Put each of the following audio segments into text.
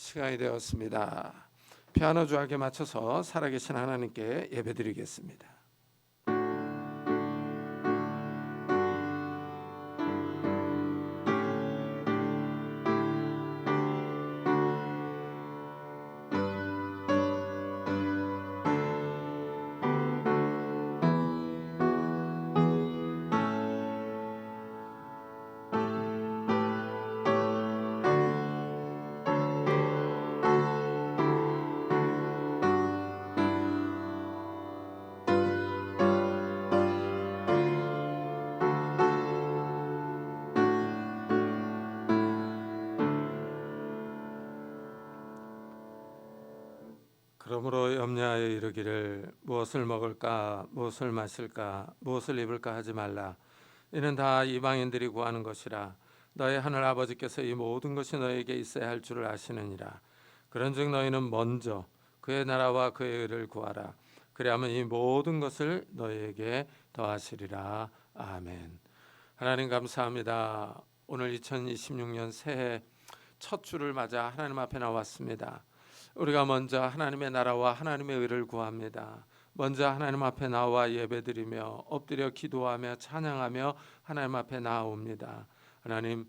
시간이 되었습니다. 피아노 조악에 맞춰서 살아계신 하나님께 예배드리겠습니다. 그러므로 염려하여 이르기를 무엇을 먹을까 무엇을 마실까 무엇을 입을까 하지 말라. 이는 다 이방인들이 구하는 것이라. 너희 하늘 아버지께서 이 모든 것이 너희에게 있어야 할 줄을 아시느니라. 그런즉 너희는 먼저 그의 나라와 그의 의를 구하라. 그리하면 이 모든 것을 너희에게 더하시리라. 아멘. 하나님 감사합니다. 오늘 2026년 새해 첫 주를 맞아 하나님 앞에 나왔습니다. 우리가 먼저 하나님의 나라와 하나님의 의를 구합니다. 먼저 하나님 앞에 나와 예배드리며 엎드려 기도하며 찬양하며 하나님 앞에 나아옵니다. 하나님,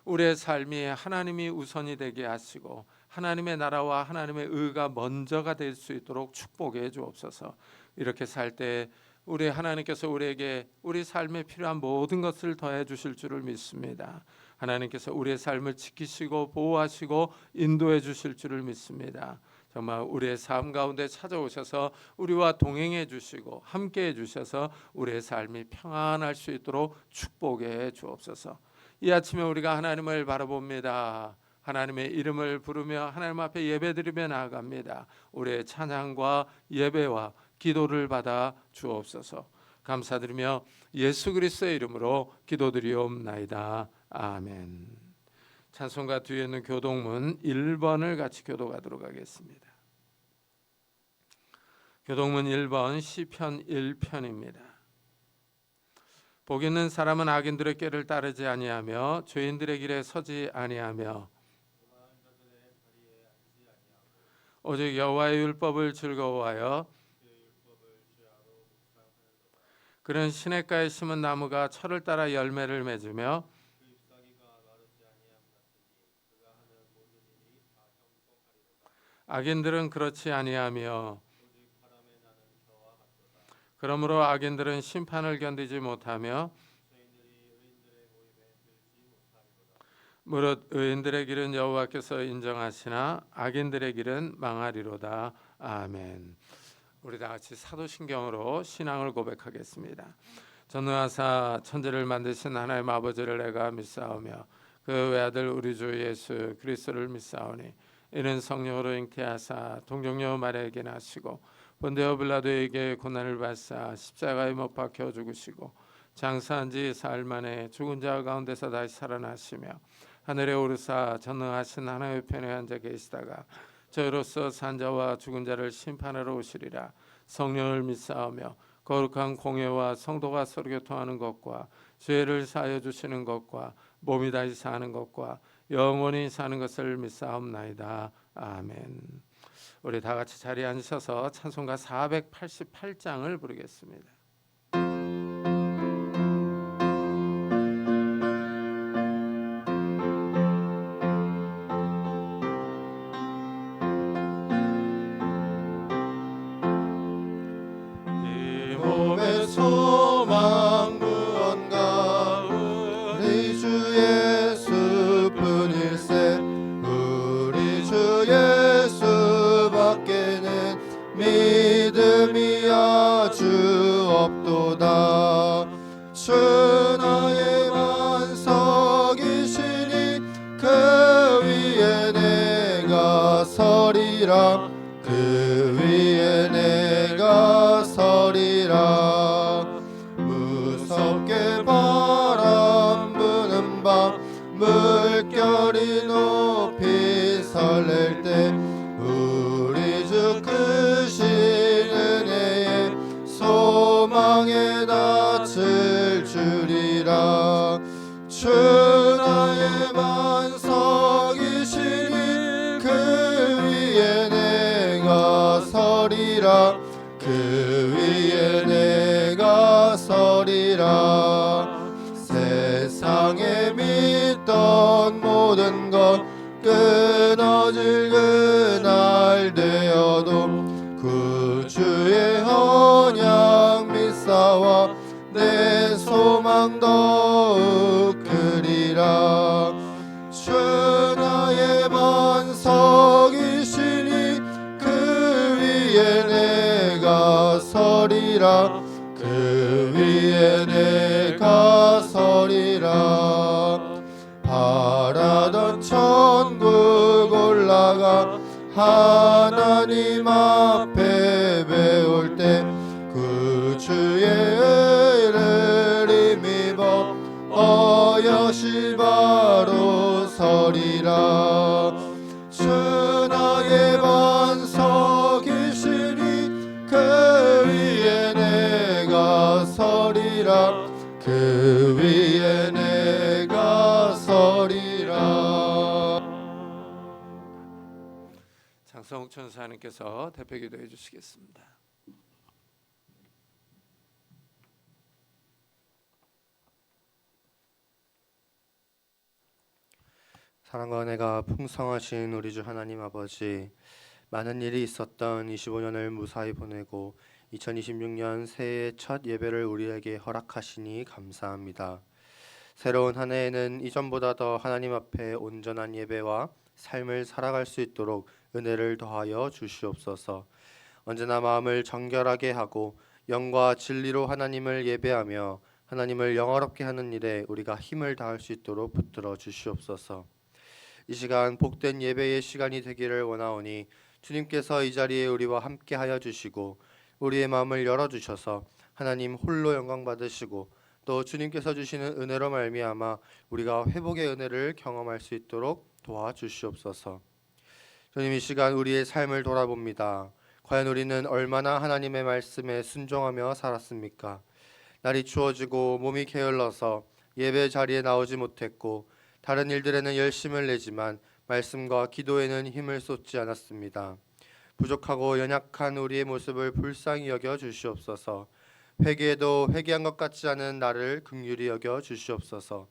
우리의 삶이 하나님이 우선이 되게 하시고 하나님의 나라와 하나님의 의가 먼저가 될 수 있도록 축복해 주옵소서. 이렇게 살 때 우리 하나님께서 우리에게 우리 삶에 필요한 모든 것을 더해 주실 줄을 믿습니다. 하나님께서 우리의 삶을 지키시고 보호하시고 인도해 주실 줄을 믿습니다. 정말 우리의 삶 가운데 찾아오셔서 우리와 동행해 주시고 함께해 주셔서 우리의 삶이 평안할 수 있도록 축복해 주옵소서. 이 아침에 우리가 하나님을 바라봅니다. 하나님의 이름을 부르며 하나님 앞에 예배드리며 나아갑니다. 우리의 찬양과 예배와 기도를 받아 주옵소서. 감사드리며 예수 그리스도의 이름으로 기도드리옵나이다. 아멘. 찬송가 뒤에 있는 교동문 1번을 같이 교독하도록 하겠습니다. 교동문 1번 시편 1편입니다. 복 있는 사람은 악인들의 꾀를 따르지 아니하며 죄인들의 길에 서지 아니하며 오직 여호와의 율법을 즐거워하여 그는 시냇가에 심은 나무가 철을 따라 열매를 맺으며 악인들은 그렇지 아니하며 그러므로 악인들은 심판을 견디지 못하며 무릇 의인들의 길은 여호와께서 인정하시나 악인들의 길은 망하리로다. 아멘. 우리 다 같이 사도신경으로 신앙을 고백하겠습니다. 전능하사 천지를 만드신 하나님 아버지를 내가 믿사오며 그 외아들 우리 주 예수 그리스도를 믿사오니 이는 성령으로 잉태하사 동정녀 마리아에게 나시고 본디오 빌라도에게 고난을 받사 십자가에 못 박혀 죽으시고 장사한 지 사흘 만에 죽은 자 가운데서 다시 살아나시며 하늘에 오르사 전능하신 하나님의 편에 앉아 계시다가 저희로서 산 자와 죽은 자를 심판하러 오시리라. 성령을 믿사오며 거룩한 공회와 성도가 서로 교통하는 것과 죄를 사하여 주시는 것과 몸이 다시 사는 것과 영원히 사는 것을 믿사옵나이다. 아멘. 우리 다 같이 자리에 앉으셔서 찬송가 488장을 부르겠습니다. 몸의 소망 무언가 우리 주 예수뿐일세. 우리 주 예수밖에는 믿음이 아주 없도다. 주 나의 반석이시니 그 위에 내가 서리라. 그 위에 내가 서리라. 무섭게 바람 부는 밤 물결이 높이 설렐 때 우리 주 크신 은혜에 소망에 닿을 주리라. 주 나의 반석이시니 그 서리라 그 위에 내가 서리라 세상에 믿던 모든 것 끊어질 그날 되어도 그 주의 언약 믿사와 내 소망 더욱 크리라 주 나의 반석이시니 그 위에 내가 서리라 그 위에 내가 서리라 바라던 천국 올라가 하나님 앞에 배울 때 그 주의 의를 힘입어 어여시 바로 서리라 주 나의 반석이시니 그 위에 내가 서리라 그 위에 내가 서리라. 장성욱 천사님께서 대표 기도해 주시겠습니다. 사랑과 은혜가 풍성하신 우리 주 하나님 아버지, 많은 일이 있었던 25년을 무사히 보내고 2026년 새해의 첫 예배를 우리에게 허락하시니 감사합니다. 새로운 한 해에는 이전보다 더 하나님 앞에 온전한 예배와 삶을 살아갈 수 있도록 은혜를 더하여 주시옵소서. 언제나 마음을 정결하게 하고 영과 진리로 하나님을 예배하며 하나님을 영화롭게 하는 일에 우리가 힘을 다할 수 있도록 붙들어 주시옵소서. 이 시간 복된 예배의 시간이 되기를 원하오니 주님께서 이 자리에 우리와 함께하여 주시고 우리의 마음을 열어주셔서 하나님 홀로 영광 받으시고 또 주님께서 주시는 은혜로 말미암아 우리가 회복의 은혜를 경험할 수 있도록 도와주시옵소서. 주님, 이 시간 우리의 삶을 돌아봅니다. 과연 우리는 얼마나 하나님의 말씀에 순종하며 살았습니까? 날이 추워지고 몸이 게을러서 예배 자리에 나오지 못했고 다른 일들에는 열심을 내지만 말씀과 기도에는 힘을 쏟지 않았습니다. 부족하고 연약한 우리의 모습을 불쌍히 여겨 주시옵소서. 회개에도 회개한 것 같지 않은 나를 긍휼히 여겨 주시옵소서.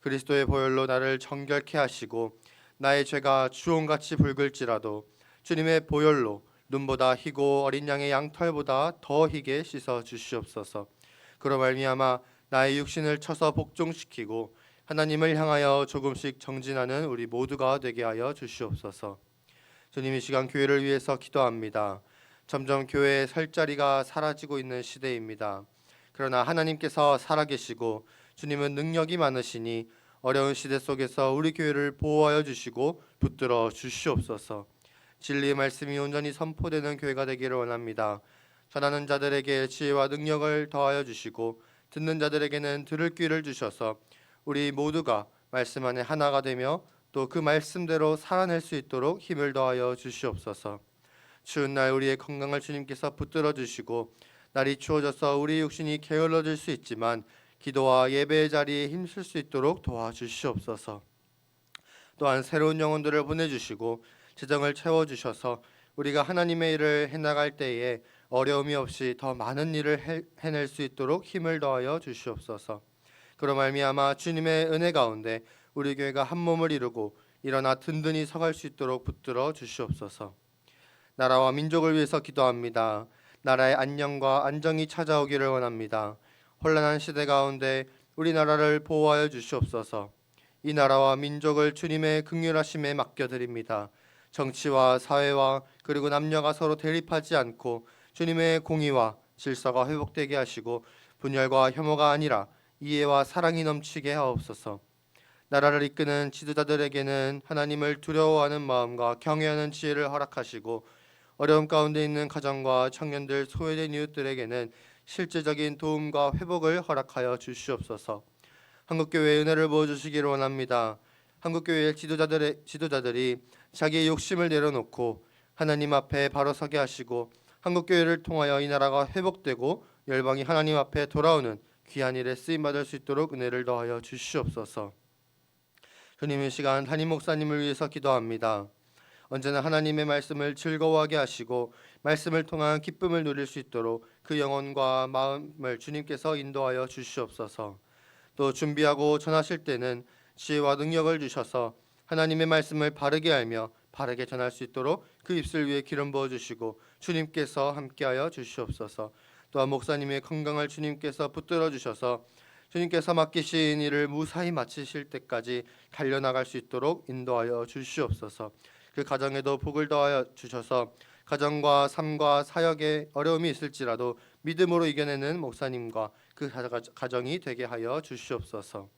그리스도의 보혈로 나를 정결케 하시고 나의 죄가 주홍같이 붉을지라도 주님의 보혈로 눈보다 희고 어린 양의 양털보다 더 희게 씻어 주시옵소서. 그로 말미암아 나의 육신을 쳐서 복종시키고 하나님을 향하여 조금씩 정진하는 우리 모두가 되게 하여 주시옵소서. 주님, 이 시간 교회를 위해서 기도합니다. 점점 교회의 설 자리가 사라지고 있는 시대입니다. 그러나 하나님께서 살아계시고 주님은 능력이 많으시니 어려운 시대 속에서 우리 교회를 보호하여 주시고 붙들어 주시옵소서. 진리의 말씀이 온전히 선포되는 교회가 되기를 원합니다. 전하는 자들에게 지혜와 능력을 더하여 주시고 듣는 자들에게는 들을 귀를 주셔서 우리 모두가 말씀 안에 하나가 되며 또 그 말씀대로 살아낼 수 있도록 힘을 더하여 주시옵소서. 추운 날 우리의 건강을 주님께서 붙들어 주시고 날이 추워져서 우리 육신이 게을러질 수 있지만 기도와 예배의 자리에 힘쓸 수 있도록 도와주시옵소서. 또한 새로운 영혼들을 보내주시고 재정을 채워주셔서 우리가 하나님의 일을 해나갈 때에 어려움이 없이 더 많은 일을 해낼 수 있도록 힘을 더하여 주시옵소서. 그로 말미암아 주님의 은혜 가운데 우리 교회가 한 몸을 이루고 일어나 든든히 서갈 수 있도록 붙들어 주시옵소서. 나라와 민족을 위해서 기도합니다. 나라의 안녕과 안정이 찾아오기를 원합니다. 혼란한 시대 가운데 우리나라를 보호하여 주시옵소서. 이 나라와 민족을 주님의 긍휼하심에 맡겨드립니다. 정치와 사회와 그리고 남녀가 서로 대립하지 않고 주님의 공의와 질서가 회복되게 하시고 분열과 혐오가 아니라 이해와 사랑이 넘치게 하옵소서. 나라를 이끄는 지도자들에게는 하나님을 두려워하는 마음과 경외하는 지혜를 허락하시고 어려움 가운데 있는 가정과 청년들, 소외된 이웃들에게는 실제적인 도움과 회복을 허락하여 주시옵소서. 한국교회의 은혜를 부어주시기를 원합니다. 한국교회의 지도자들이 자기의 욕심을 내려놓고 하나님 앞에 바로 서게 하시고 한국교회를 통하여 이 나라가 회복되고 열방이 하나님 앞에 돌아오는 귀한 일에 쓰임받을 수 있도록 은혜를 더하여 주시옵소서. 주님, 이 시간 담임 목사님을 위해서 기도합니다. 언제나 하나님의 말씀을 즐거워하게 하시고 말씀을 통한 기쁨을 누릴 수 있도록 그 영혼과 마음을 주님께서 인도하여 주시옵소서. 또 준비하고 전하실 때는 지혜와 능력을 주셔서 하나님의 말씀을 바르게 알며 바르게 전할 수 있도록 그 입술 위에 기름 부어 주시고 주님께서 함께하여 주시옵소서. 또한 목사님의 건강을 주님께서 붙들어 주셔서 주님께서 맡기신 일을 무사히 마치실 때까지 달려나갈 수 있도록 인도하여 주시옵소서. 그 가정에도 복을 더하여 주셔서 가정과 삶과 사역에 어려움이 있을지라도 믿음으로 이겨내는 목사님과 그 가정이 되게 하여 주시옵소서.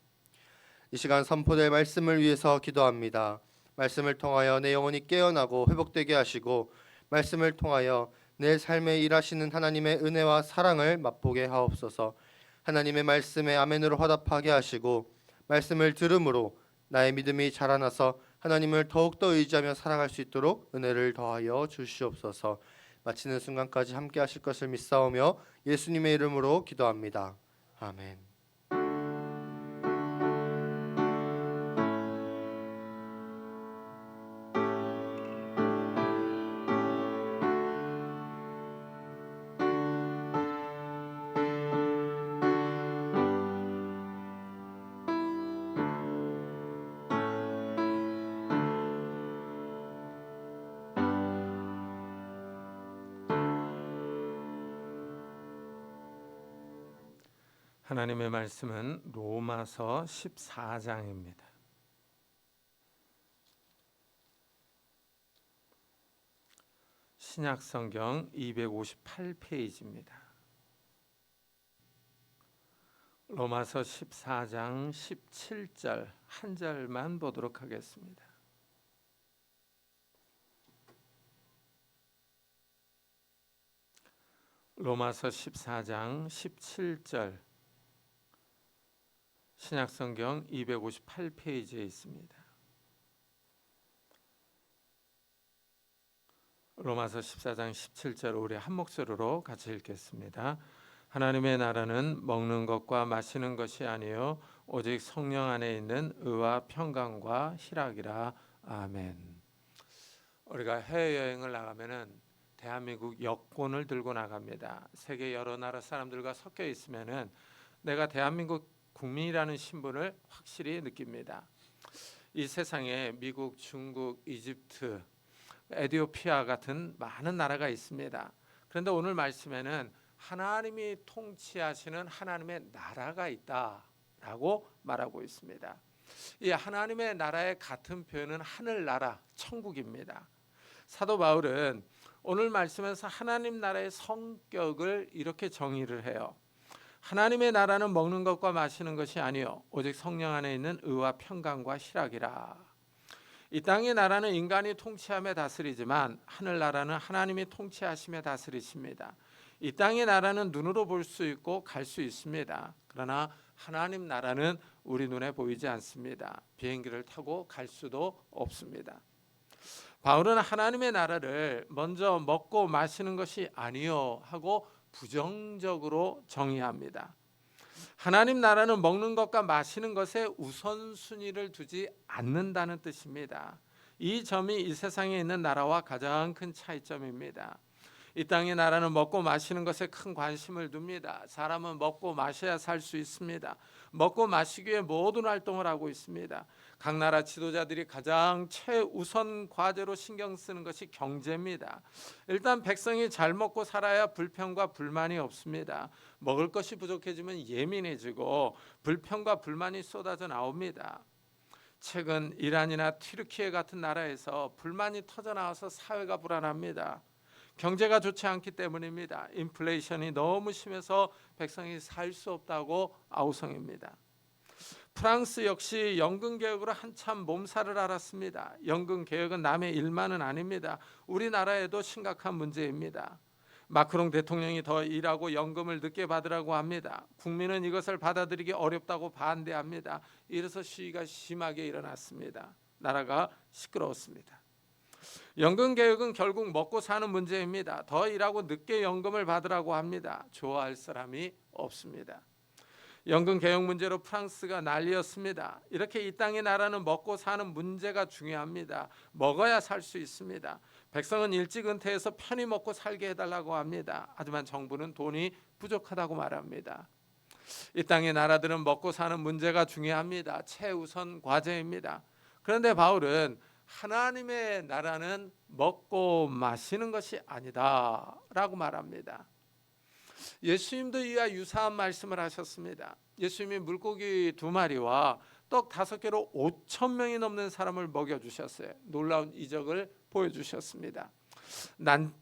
이 시간 선포될 말씀을 위해서 기도합니다. 말씀을 통하여 내 영혼이 깨어나고 회복되게 하시고 말씀을 통하여 내 삶에 일하시는 하나님의 은혜와 사랑을 맛보게 하옵소서. 하나님의 말씀에 아멘으로 화답하게 하시고 말씀을 들음으로 나의 믿음이 자라나서 하나님을 더욱더 의지하며 살아갈 수 있도록 은혜를 더하여 주시옵소서. 마치는 순간까지 함께 하실 것을 믿사오며 예수님의 이름으로 기도합니다. 아멘. 하나님의 말씀은 로마서 14장입니다. 신약성경 258페이지입니다. 로마서 14장 17절 한 절만 보도록 하겠습니다. 로마서 14장 17절 신약성경 258페이지에 있습니다. 로마서 14장 17절 우리 한 목소리로 같이 읽겠습니다. 하나님의 나라는 먹는 것과 마시는 것이 아니요 오직 성령 안에 있는 의와 평강과 희락이라. 아멘. 우리가 해외여행을 나가면은 대한민국 여권을 들고 나갑니다. 세계 여러 나라 사람들과 섞여 있으면은 내가 대한민국 국민이라는 신분을 확실히 느낍니다. 이 세상에 미국, 중국, 이집트, 에티오피아 같은 많은 나라가 있습니다. 그런데 오늘 말씀에는 하나님이 통치하시는 하나님의 나라가 있다라고 말하고 있습니다. 이 하나님의 나라의 같은 표현은 하늘나라, 천국입니다. 사도 바울은 오늘 말씀에서 하나님 나라의 성격을 이렇게 정의를 해요. 하나님의 나라는 먹는 것과 마시는 것이 아니요 오직 성령 안에 있는 의와 평강과 희락이라. 이 땅의 나라는 인간이 통치하며 다스리지만 하늘나라는 하나님이 통치하시며 다스리십니다. 이 땅의 나라는 눈으로 볼 수 있고 갈 수 있습니다. 그러나 하나님 나라는 우리 눈에 보이지 않습니다. 비행기를 타고 갈 수도 없습니다. 바울은 하나님의 나라를 먼저 먹고 마시는 것이 아니요 하고 부정적으로 정의합니다. 하나님 나라는 먹는 것과 마시는 것에 우선순위를 두지 않는다는 뜻입니다. 이 점이 이 세상에 있는 나라와 가장 큰 차이점입니다. 이 땅의 나라는 먹고 마시는 것에 큰 관심을 둡니다. 사람은 먹고 마셔야 살 수 있습니다. 먹고 마시기 위해 모든 활동을 하고 있습니다. 각 나라 지도자들이 가장 최우선 과제로 신경 쓰는 것이 경제입니다. 일단 백성이 잘 먹고 살아야 불평과 불만이 없습니다. 먹을 것이 부족해지면 예민해지고 불평과 불만이 쏟아져 나옵니다. 최근 이란이나 튀르키예 같은 나라에서 불만이 터져 나와서 사회가 불안합니다. 경제가 좋지 않기 때문입니다. 인플레이션이 너무 심해서 백성이 살 수 없다고 아우성입니다. 프랑스 역시 연금 개혁으로 한참 몸살을 앓았습니다. 연금 개혁은 남의 일만은 아닙니다. 우리나라에도 심각한 문제입니다. 마크롱 대통령이 더 일하고 연금을 늦게 받으라고 합니다. 국민은 이것을 받아들이기 어렵다고 반대합니다. 이래서 시위가 심하게 일어났습니다. 나라가 시끄러웠습니다. 연금 개혁은 결국 먹고 사는 문제입니다. 더 일하고 늦게 연금을 받으라고 합니다. 좋아할 사람이 없습니다. 연금 개혁 문제로 프랑스가 난리였습니다. 이렇게 이 땅의 나라는 먹고 사는 문제가 중요합니다. 먹어야 살 수 있습니다. 백성은 일찍 은퇴해서 편히 먹고 살게 해달라고 합니다. 하지만 정부는 돈이 부족하다고 말합니다. 이 땅의 나라들은 먹고 사는 문제가 중요합니다. 최우선 과제입니다. 그런데 바울은 하나님의 나라는 먹고 마시는 것이 아니다라고 말합니다. 예수님도 이와 유사한 말씀을 하셨습니다. 예수님이 물고기 2마리와 떡 5개로 5천 명이 넘는 사람을 먹여주셨어요. 놀라운 이적을 보여주셨습니다.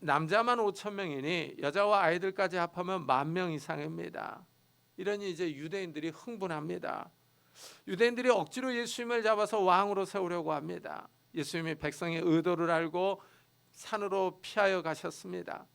남자만 5천 명이니 여자와 아이들까지 합하면 10,000명 이상입니다. 이러니 이제 유대인들이 흥분합니다. 유대인들이 억지로 예수님을 잡아서 왕으로 세우려고 합니다. 예수님이 백성의 의도를 알고 산으로 피하여 가셨습니다.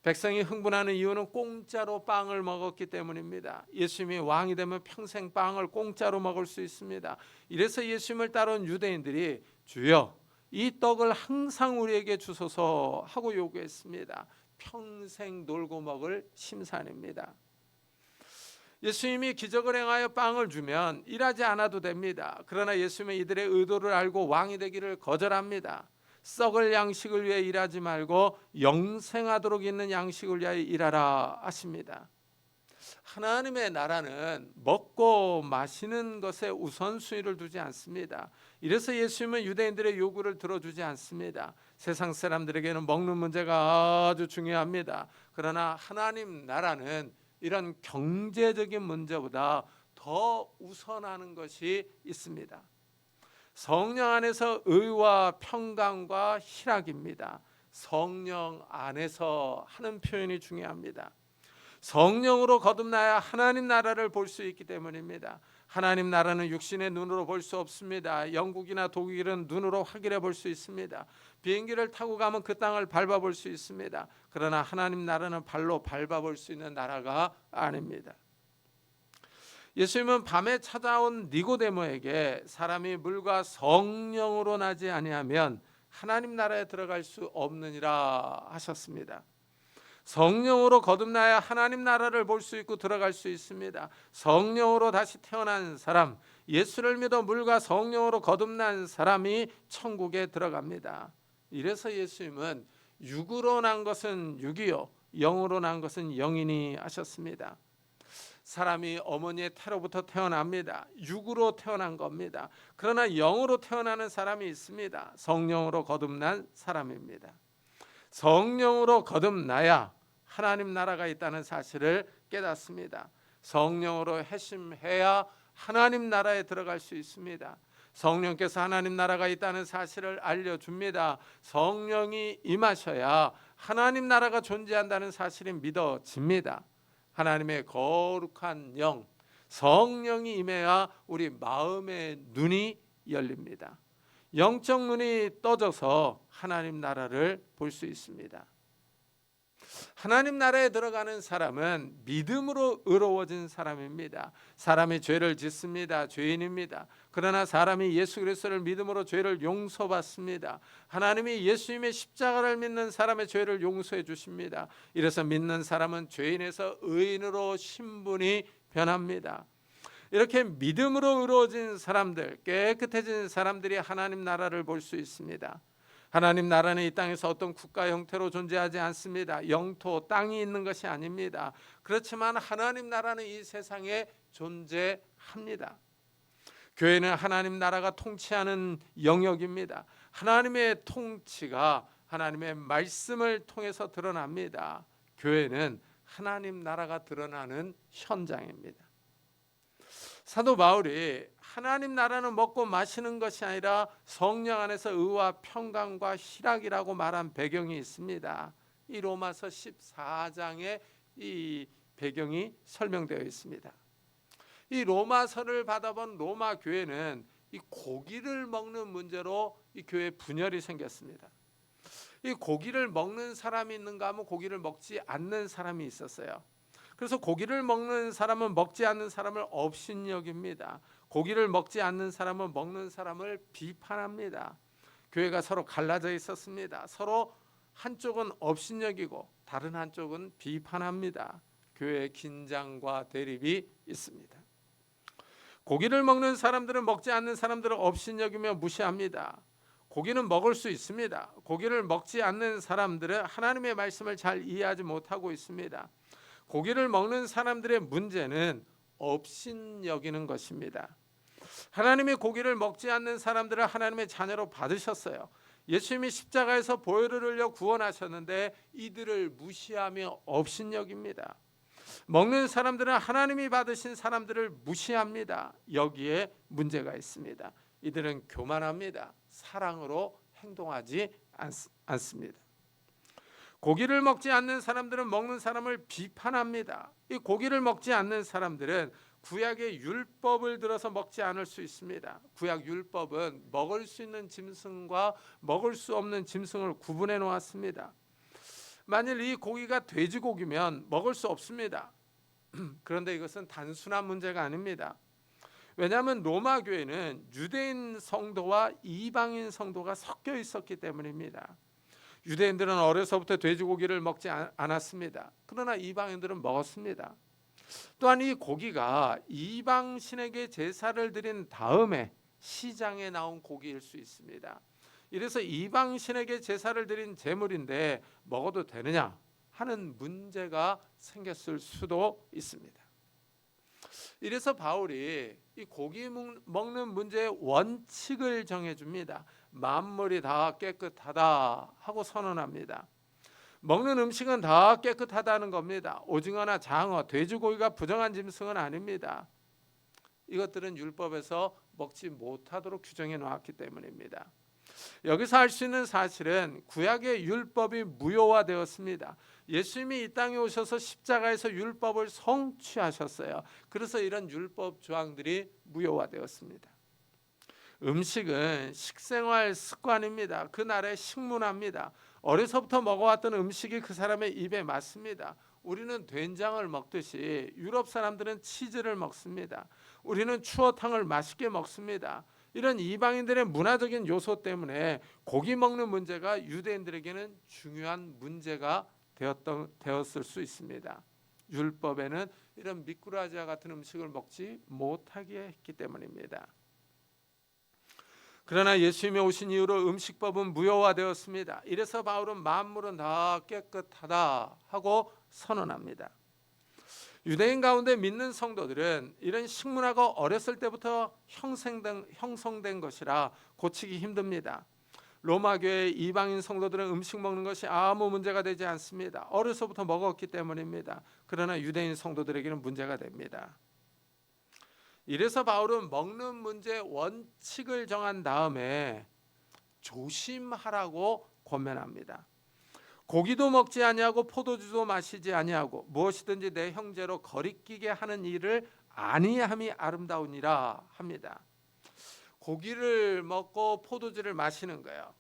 백성이 흥분하는 이유는 공짜로 빵을 먹었기 때문입니다. 예수님이 왕이 되면 평생 빵을 공짜로 먹을 수 있습니다. 이래서 예수님을 따라온 유대인들이 주여 이 떡을 항상 우리에게 주소서 하고 요구했습니다. 평생 놀고 먹을 심산입니다. 예수님이 기적을 행하여 빵을 주면 일하지 않아도 됩니다. 그러나 예수님은 이들의 의도를 알고 왕이 되기를 거절합니다. 썩을 양식을 위해 일하지 말고 영생하도록 있는 양식을 위하여 일하라 하십니다. 하나님의 나라는 먹고 마시는 것에 우선순위를 두지 않습니다. 이래서 예수님은 유대인들의 요구를 들어주지 않습니다. 세상 사람들에게는 먹는 문제가 아주 중요합니다. 그러나 하나님 나라는 이런 경제적인 문제보다 더 우선하는 것이 있습니다. 성령 안에서 의와 평강과 희락입니다. 성령 안에서 하는 표현이 중요합니다. 성령으로 거듭나야 하나님 나라를 볼 수 있기 때문입니다. 하나님 나라는 육신의 눈으로 볼 수 없습니다. 영국이나 독일은 눈으로 확인해 볼 수 있습니다. 비행기를 타고 가면 그 땅을 밟아볼 수 있습니다. 그러나 하나님 나라는 발로 밟아볼 수 있는 나라가 아닙니다. 예수님은 밤에 찾아온 니고데모에게 사람이 물과 성령으로 나지 아니하면 하나님 나라에 들어갈 수 없느니라 하셨습니다. 성령으로 거듭나야 하나님 나라를 볼 수 있고 들어갈 수 있습니다. 성령으로 다시 태어난 사람, 예수를 믿어 물과 성령으로 거듭난 사람이 천국에 들어갑니다. 이래서 예수님은 육으로 난 것은 육이요 영으로 난 것은 영이니 하셨습니다. 사람이 어머니의 태로부터 태어납니다. 육으로 태어난 겁니다. 그러나 영으로 태어나는 사람이 있습니다. 성령으로 거듭난 사람입니다. 성령으로 거듭나야 하나님 나라가 있다는 사실을 깨닫습니다. 성령으로 회심해야 하나님 나라에 들어갈 수 있습니다. 성령께서 하나님 나라가 있다는 사실을 알려줍니다. 성령이 임하셔야 하나님 나라가 존재한다는 사실이 믿어집니다. 하나님의 거룩한 영, 성령이 임해야 우리 마음의 눈이 열립니다. 영적 눈이 떠져서 하나님 나라를 볼 수 있습니다. 하나님 나라에 들어가는 사람은 믿음으로 의로워진 사람입니다. 사람이 죄를 짓습니다. 죄인입니다. 그러나 사람이 예수 그리스도를 믿음으로 죄를 용서받습니다. 하나님이 예수님의 십자가를 믿는 사람의 죄를 용서해 주십니다. 이래서 믿는 사람은 죄인에서 의인으로 신분이 변합니다. 이렇게 믿음으로 의로워진 사람들, 깨끗해진 사람들이 하나님 나라를 볼 수 있습니다. 하나님 나라는 이 땅에서 어떤 국가 형태로 존재하지 않습니다. 영토, 땅이 있는 것이 아닙니다. 그렇지만 하나님 나라는 이 세상에 존재합니다. 교회는 하나님 나라가 통치하는 영역입니다. 하나님의 통치가 하나님의 말씀을 통해서 드러납니다. 교회는 하나님 나라가 드러나는 현장입니다. 사도 바울이 하나님 나라는 먹고 마시는 것이 아니라 성령 안에서 의와 평강과 희락이라고 말한 배경이 있습니다. 이 로마서 14장에 이 배경이 설명되어 있습니다. 이 로마서를 받아본 로마 교회는 이 고기를 먹는 문제로 이 교회에 분열이 생겼습니다. 이 고기를 먹는 사람이 있는가 하면 고기를 먹지 않는 사람이 있었어요. 그래서 고기를 먹는 사람은 먹지 않는 사람을 업신여깁니다. 고기를 먹지 않는 사람은 먹는 사람을 비판합니다. 교회가 서로 갈라져 있었습니다. 서로 한쪽은 업신여기고 다른 한쪽은 비판합니다. 교회의 긴장과 대립이 있습니다. 고기를 먹는 사람들은 먹지 않는 사람들을 업신여기며 무시합니다. 고기는 먹을 수 있습니다. 고기를 먹지 않는 사람들은 하나님의 말씀을 잘 이해하지 못하고 있습니다. 고기를 먹는 사람들의 문제는 업신여기는 것입니다. 하나님이 고기를 먹지 않는 사람들을 하나님의 자녀로 받으셨어요. 예수님이 십자가에서 보혈을 흘려 구원하셨는데 이들을 무시하며 업신여깁니다. 먹는 사람들은 하나님이 받으신 사람들을 무시합니다. 여기에 문제가 있습니다. 이들은 교만합니다. 사랑으로 행동하지 않습니다. 고기를 먹지 않는 사람들은 먹는 사람을 비판합니다. 이 고기를 먹지 않는 사람들은 구약의 율법을 들어서 먹지 않을 수 있습니다. 구약 율법은 먹을 수 있는 짐승과 먹을 수 없는 짐승을 구분해 놓았습니다. 만일 이 고기가 돼지고기면 먹을 수 없습니다. 그런데 이것은 단순한 문제가 아닙니다. 왜냐하면 로마 교회는 유대인 성도와 이방인 성도가 섞여 있었기 때문입니다. 유대인들은 어려서부터 돼지고기를 먹지 않았습니다. 그러나 이방인들은 먹었습니다. 또한 이 고기가 이방 신에게 제사를 드린 다음에 시장에 나온 고기일 수 있습니다. 이래서 이방 신에게 제사를 드린 제물인데 먹어도 되느냐 하는 문제가 생겼을 수도 있습니다. 이래서 바울이 이 고기 먹는 문제의 원칙을 정해줍니다. 만물이 다 깨끗하다 하고 선언합니다. 먹는 음식은 다 깨끗하다는 겁니다. 오징어나 장어, 돼지고기가 부정한 짐승은 아닙니다. 이것들은 율법에서 먹지 못하도록 규정해 놓았기 때문입니다. 여기서 알 수 있는 사실은 구약의 율법이 무효화되었습니다. 예수님이 이 땅에 오셔서 십자가에서 율법을 성취하셨어요. 그래서 이런 율법 조항들이 무효화되었습니다. 음식은 식생활 습관입니다. 그 나라의 식문화입니다. 어려서부터 먹어왔던 음식이 그 사람의 입에 맞습니다. 우리는 된장을 먹듯이 유럽 사람들은 치즈를 먹습니다. 우리는 추어탕을 맛있게 먹습니다. 이런 이방인들의 문화적인 요소 때문에 고기 먹는 문제가 유대인들에게는 중요한 문제가 되었을 수 있습니다. 율법에는 이런 미꾸라지와 같은 음식을 먹지 못하게 했기 때문입니다. 그러나 예수님이 오신 이후로 음식법은 무효화되었습니다. 이래서 바울은 만물은 다 깨끗하다 하고 선언합니다. 유대인 가운데 믿는 성도들은 이런 식문화가 어렸을 때부터 형성된 것이라 고치기 힘듭니다. 로마 교회 이방인 성도들은 음식 먹는 것이 아무 문제가 되지 않습니다. 어려서부터 먹었기 때문입니다. 그러나 유대인 성도들에게는 문제가 됩니다. 이래서 바울은 먹는 문제의 원칙을 정한 다음에 조심하라고 권면합니다. 고기도 먹지 아니하고 포도주도 마시지 아니하고 무엇이든지 내 형제로 거리끼게 하는 일을 아니함이 아름다우니라 합니다. 고기를 먹고 포도주를 마시는 거예요.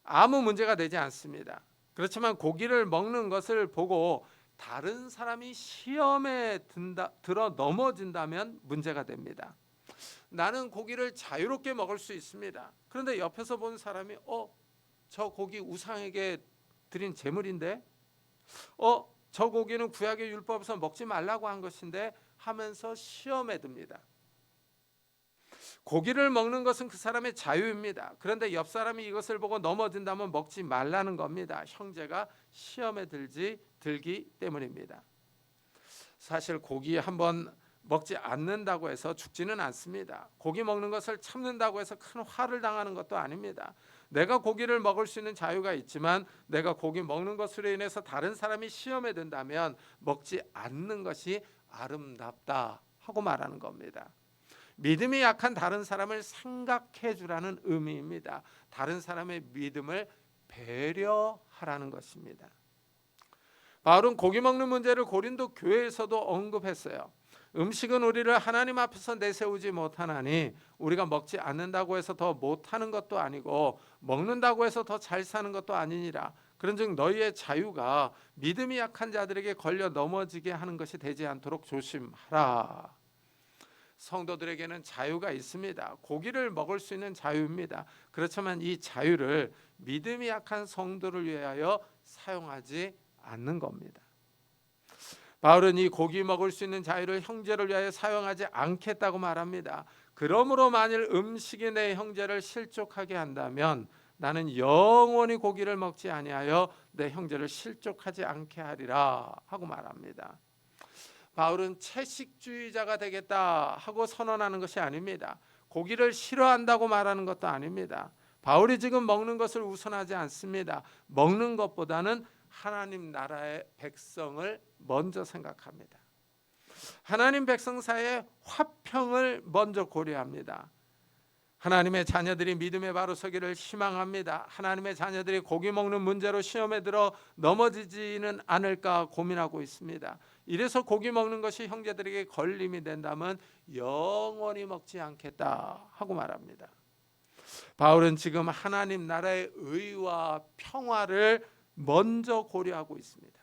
아무 문제가 되지 않습니다. 그렇지만 고기를 먹는 것을 보고 다른 사람이 시험에 들어 넘어진다면 문제가 됩니다. 나는 고기를 자유롭게 먹을 수 있습니다. 그런데 옆에서 본 사람이 저 고기 우상에게 드린 제물인데 저 고기는 구약의 율법에서 먹지 말라고 한 것인데 하면서 시험에 듭니다. 고기를 먹는 것은 그 사람의 자유입니다. 그런데 옆 사람이 이것을 보고 넘어진다면 먹지 말라는 겁니다. 형제가 시험에 들기 때문입니다. 사실 고기 한번 먹지 않는다고 해서 죽지는 않습니다. 고기 먹는 것을 참는다고 해서 큰 화를 당하는 것도 아닙니다. 내가 고기를 먹을 수 있는 자유가 있지만 내가 고기 먹는 것으로 인해서 다른 사람이 시험에 든다면 먹지 않는 것이 아름답다 하고 말하는 겁니다. 믿음이 약한 다른 사람을 생각해 주라는 의미입니다. 다른 사람의 믿음을 배려하라는 것입니다. 바울은 고기 먹는 문제를 고린도 교회에서도 언급했어요. 음식은 우리를 하나님 앞에서 내세우지 못하나니 우리가 먹지 않는다고 해서 더 못하는 것도 아니고 먹는다고 해서 더 잘 사는 것도 아니니라. 그런즉 너희의 자유가 믿음이 약한 자들에게 걸려 넘어지게 하는 것이 되지 않도록 조심하라. 성도들에게는 자유가 있습니다. 고기를 먹을 수 있는 자유입니다. 그렇지만 이 자유를 믿음이 약한 성도를 위하여 사용하지 않는 겁니다. 바울은 이 고기 먹을 수 있는 자유를 형제를 위하여 사용하지 않겠다고 말합니다. 그러므로 만일 음식이 내 형제를 실족하게 한다면 나는 영원히 고기를 먹지 아니하여 내 형제를 실족하지 않게 하리라 하고 말합니다. 바울은 채식주의자가 되겠다 하고 선언하는 것이 아닙니다. 고기를 싫어한다고 말하는 것도 아닙니다. 바울이 지금 먹는 것을 우선하지 않습니다. 먹는 것보다는 하나님 나라의 백성을 먼저 생각합니다. 하나님 백성 사이의 화평을 먼저 고려합니다. 하나님의 자녀들이 믿음의 바로 서기를 희망합니다. 하나님의 자녀들이 고기 먹는 문제로 시험에 들어 넘어지지는 않을까 고민하고 있습니다. 이래서 고기 먹는 것이 형제들에게 걸림이 된다면 영원히 먹지 않겠다 하고 말합니다. 바울은 지금 하나님 나라의 의와 평화를 먼저 고려하고 있습니다.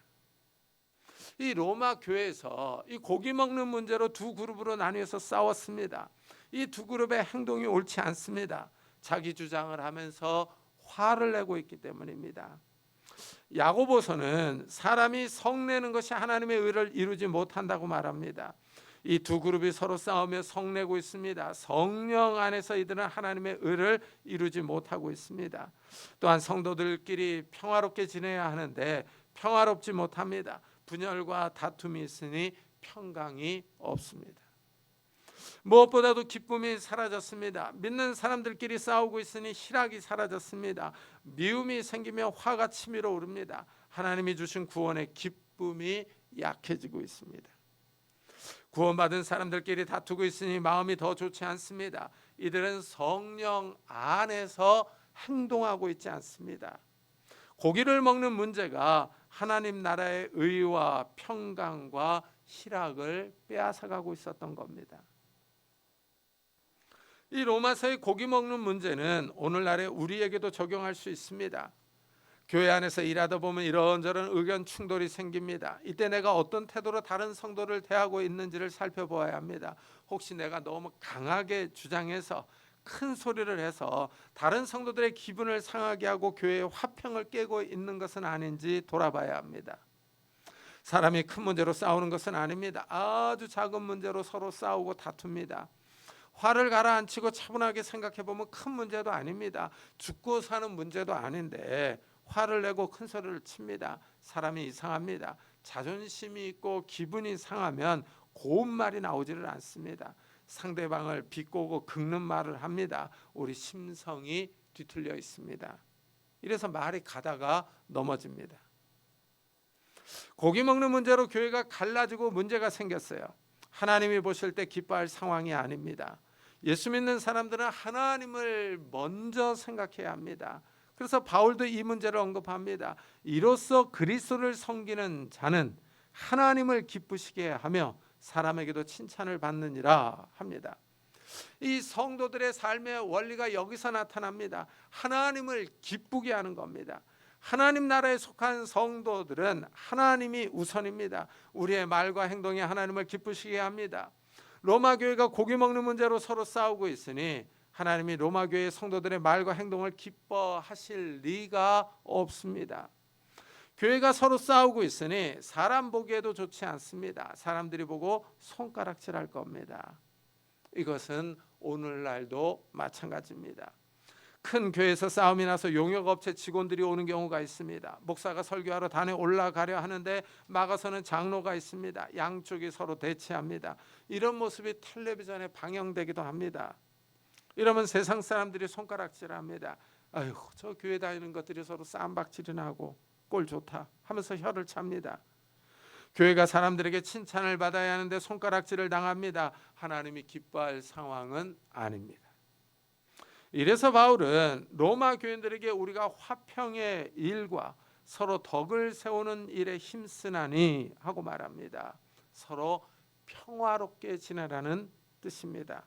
이 로마 교회에서 이 고기 먹는 문제로 두 그룹으로 나뉘어서 싸웠습니다. 이 두 그룹의 행동이 옳지 않습니다. 자기 주장을 하면서 화를 내고 있기 때문입니다. 야고보서는 사람이 성내는 것이 하나님의 의를 이루지 못한다고 말합니다. 이 두 그룹이 서로 싸우며 성내고 있습니다. 성령 안에서 이들은 하나님의 의를 이루지 못하고 있습니다. 또한 성도들끼리 평화롭게 지내야 하는데 평화롭지 못합니다. 분열과 다툼이 있으니 평강이 없습니다. 무엇보다도 기쁨이 사라졌습니다. 믿는 사람들끼리 싸우고 있으니 희락이 사라졌습니다. 미움이 생기며 화가 치밀어 오릅니다. 하나님이 주신 구원의 기쁨이 약해지고 있습니다. 구원받은 사람들끼리 다투고 있으니 마음이 더 좋지 않습니다. 이들은 성령 안에서 행동하고 있지 않습니다. 고기를 먹는 문제가 하나님 나라의 의와 평강과 희락을 빼앗아가고 있었던 겁니다. 이 로마서의 고기 먹는 문제는 오늘날의 우리에게도 적용할 수 있습니다. 교회 안에서 일하다 보면 이런저런 의견 충돌이 생깁니다. 이때 내가 어떤 태도로 다른 성도를 대하고 있는지를 살펴보아야 합니다. 혹시 내가 너무 강하게 주장해서 큰 소리를 해서 다른 성도들의 기분을 상하게 하고 교회의 화평을 깨고 있는 것은 아닌지 돌아봐야 합니다. 사람이 큰 문제로 싸우는 것은 아닙니다. 아주 작은 문제로 서로 싸우고 다툽니다. 화를 가라앉히고 차분하게 생각해보면 큰 문제도 아닙니다. 죽고 사는 문제도 아닌데 화를 내고 큰 소리를 칩니다. 사람이 이상합니다. 자존심이 있고 기분이 상하면 고운 말이 나오지를 않습니다. 상대방을 비꼬고 긁는 말을 합니다. 우리 심성이 뒤틀려 있습니다. 이래서 말이 가다가 넘어집니다. 고기 먹는 문제로 교회가 갈라지고 문제가 생겼어요. 하나님이 보실 때 기뻐할 상황이 아닙니다. 예수 믿는 사람들은 하나님을 먼저 생각해야 합니다. 그래서 바울도 이 문제를 언급합니다. 이로써 그리스도를 섬기는 자는 하나님을 기쁘시게 하며 사람에게도 칭찬을 받느니라 합니다. 이 성도들의 삶의 원리가 여기서 나타납니다. 하나님을 기쁘게 하는 겁니다. 하나님 나라에 속한 성도들은 하나님이 우선입니다. 우리의 말과 행동이 하나님을 기쁘시게 합니다. 로마 교회가 고기 먹는 문제로 서로 싸우고 있으니 하나님이 로마 교회의 성도들의 말과 행동을 기뻐하실 리가 없습니다. 교회가 서로 싸우고 있으니 사람 보기에도 좋지 않습니다. 사람들이 보고 손가락질할 겁니다. 이것은 오늘날도 마찬가지입니다. 큰 교회에서 싸움이 나서 용역업체 직원들이 오는 경우가 있습니다. 목사가 설교하러 단에 올라가려 하는데 막아서는 장로가 있습니다. 양쪽이 서로 대치합니다. 이런 모습이 텔레비전에 방영되기도 합니다. 이러면 세상 사람들이 손가락질합니다. 아유, 저 교회 다니는 것들이 서로 쌈박질이나 하고 꼴 좋다 하면서 혀를 찹니다. 교회가 사람들에게 칭찬을 받아야 하는데 손가락질을 당합니다. 하나님이 기뻐할 상황은 아닙니다. 이래서 바울은 로마 교인들에게 우리가 화평의 일과 서로 덕을 세우는 일에 힘쓰나니 하고 말합니다. 서로 평화롭게 지내라는 뜻입니다.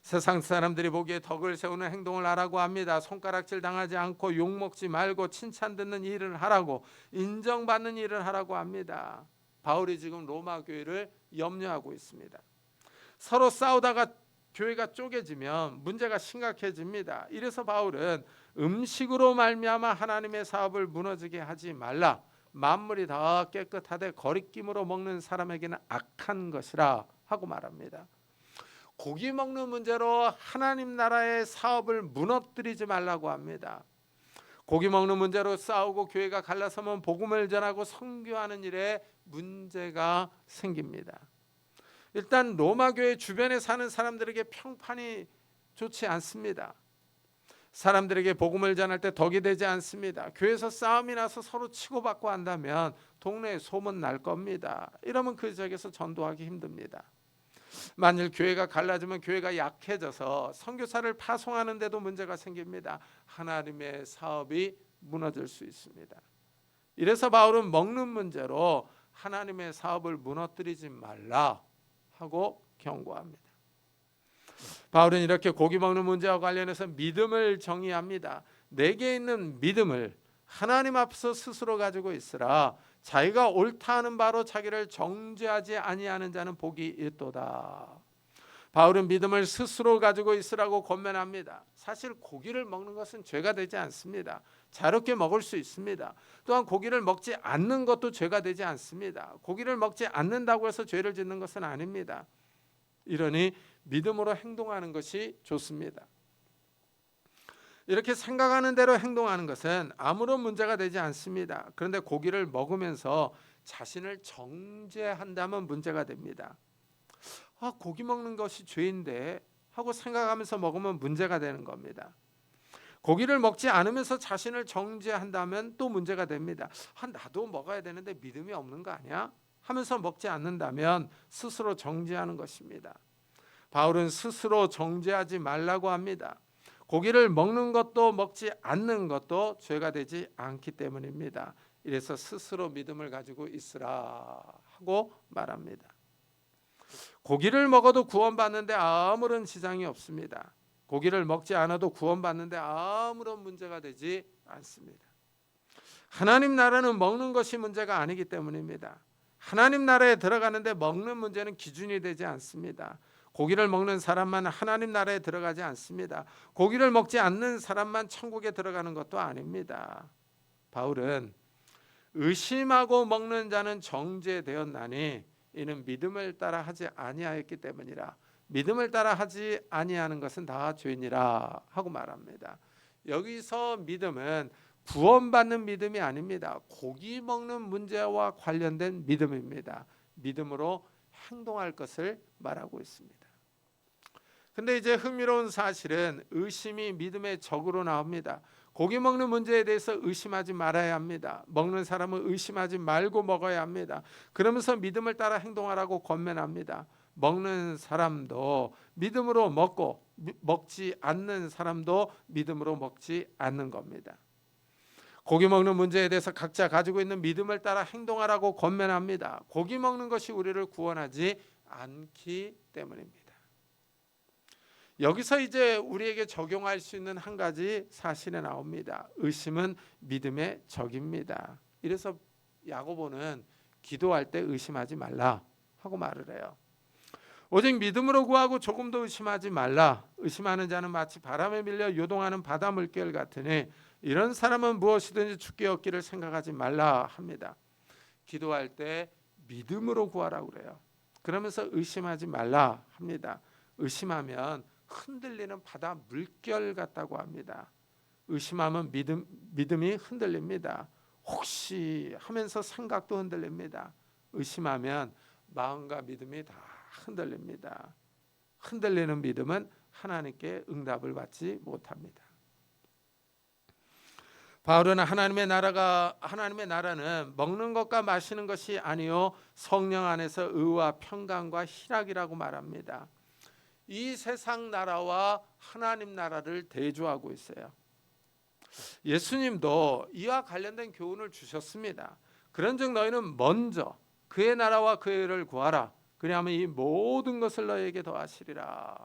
세상 사람들이 보기에 덕을 세우는 행동을 하라고 합니다. 손가락질 당하지 않고 욕먹지 말고 칭찬 듣는 일을 하라고, 인정받는 일을 하라고 합니다. 바울이 지금 로마 교회를 염려하고 있습니다. 서로 싸우다가 교회가 쪼개지면 문제가 심각해집니다. 이래서 바울은 음식으로 말미암아 하나님의 사업을 무너지게 하지 말라. 만물이 다 깨끗하되 거리낌으로 먹는 사람에게는 악한 것이라 하고 말합니다. 고기 먹는 문제로 하나님 나라의 사업을 무너뜨리지 말라고 합니다. 고기 먹는 문제로 싸우고 교회가 갈라서면 복음을 전하고 선교하는 일에 문제가 생깁니다. 일단 로마 교회 주변에 사는 사람들에게 평판이 좋지 않습니다. 사람들에게 복음을 전할 때 덕이 되지 않습니다. 교회에서 싸움이 나서 서로 치고받고 한다면 동네에 소문 날 겁니다. 이러면 그 지역에서 전도하기 힘듭니다. 만일 교회가 갈라지면 교회가 약해져서 선교사를 파송하는 데도 문제가 생깁니다. 하나님의 사업이 무너질 수 있습니다. 이래서 바울은 먹는 문제로 하나님의 사업을 무너뜨리지 말라 하고 경고합니다. 바울은 이렇게 고기 먹는 문제와 관련해서 믿음을 정의합니다. 내게 있는 믿음을 하나님 앞에서 스스로 가지고 있으라. 자기가 옳다 하는 바로 자기를 정죄하지 아니하는 자는 복이 있도다. 바울은 믿음을 스스로 가지고 있으라고 권면합니다. 사실 고기를 먹는 것은 죄가 되지 않습니다. 자유롭게 먹을 수 있습니다. 또한 고기를 먹지 않는 것도 죄가 되지 않습니다. 고기를 먹지 않는다고 해서 죄를 짓는 것은 아닙니다. 이러니 믿음으로 행동하는 것이 좋습니다. 이렇게 생각하는 대로 행동하는 것은 아무런 문제가 되지 않습니다. 그런데 고기를 먹으면서 자신을 정죄한다면 문제가 됩니다. 고기 먹는 것이 죄인데 하고 생각하면서 먹으면 문제가 되는 겁니다. 고기를 먹지 않으면서 자신을 정죄한다면 또 문제가 됩니다. 나도 먹어야 되는데 믿음이 없는 거 아니야? 하면서 먹지 않는다면 스스로 정죄하는 것입니다. 바울은 스스로 정죄하지 말라고 합니다. 고기를 먹는 것도 먹지 않는 것도 죄가 되지 않기 때문입니다. 이래서 스스로 믿음을 가지고 있으라 하고 말합니다. 고기를 먹어도 구원받는데 아무런 지장이 없습니다. 고기를 먹지 않아도 구원받는데 아무런 문제가 되지 않습니다. 하나님 나라는 먹는 것이 문제가 아니기 때문입니다. 하나님 나라에 들어가는데 먹는 문제는 기준이 되지 않습니다. 고기를 먹는 사람만 하나님 나라에 들어가지 않습니다. 고기를 먹지 않는 사람만 천국에 들어가는 것도 아닙니다. 바울은 의심하고 먹는 자는 정죄되었나니 이는 믿음을 따라 하지 아니하였기 때문이라. 믿음을 따라 하지 아니하는 것은 다 죄니라 하고 말합니다. 여기서 믿음은 구원받는 믿음이 아닙니다. 고기 먹는 문제와 관련된 믿음입니다. 믿음으로 행동할 것을 말하고 있습니다. 근데 이제 흥미로운 사실은 의심이 믿음의 적으로 나옵니다. 고기 먹는 문제에 대해서 의심하지 말아야 합니다. 먹는 사람은 의심하지 말고 먹어야 합니다. 그러면서 믿음을 따라 행동하라고 권면합니다. 먹는 사람도 믿음으로 먹고 먹지 않는 사람도 믿음으로 먹지 않는 겁니다. 고기 먹는 문제에 대해서 각자 가지고 있는 믿음을 따라 행동하라고 권면합니다. 고기 먹는 것이 우리를 구원하지 않기 때문입니다. 여기서 이제 우리에게 적용할 수 있는 한 가지 사실이 나옵니다. 의심은 믿음의 적입니다. 이래서 야고보는 기도할 때 의심하지 말라 하고 말을 해요. 오직 믿음으로 구하고 조금도 의심하지 말라. 의심하는 자는 마치 바람에 밀려 요동하는 바다 물결 같으니 이런 사람은 무엇이든지 죽게 얻기를 생각하지 말라 합니다. 기도할 때 믿음으로 구하라고 그래요. 그러면서 의심하지 말라 합니다. 의심하면 흔들리는 바다 물결 같다고 합니다. 의심하면 믿음이 흔들립니다. 혹시 하면서 생각도 흔들립니다. 의심하면 마음과 믿음이 다 흔들립니다. 흔들리는 믿음은 하나님께 응답을 받지 못합니다. 바울은 하나님의 나라는 먹는 것과 마시는 것이 아니요 성령 안에서 의와 평강과 희락이라고 말합니다. 이 세상 나라와 하나님 나라를 대조하고 있어요. 예수님도 이와 관련된 교훈을 주셨습니다. 그런즉 너희는 먼저 그의 나라와 그의 의를 구하라. 그리하면 이 모든 것을 너희에게 더하시리라.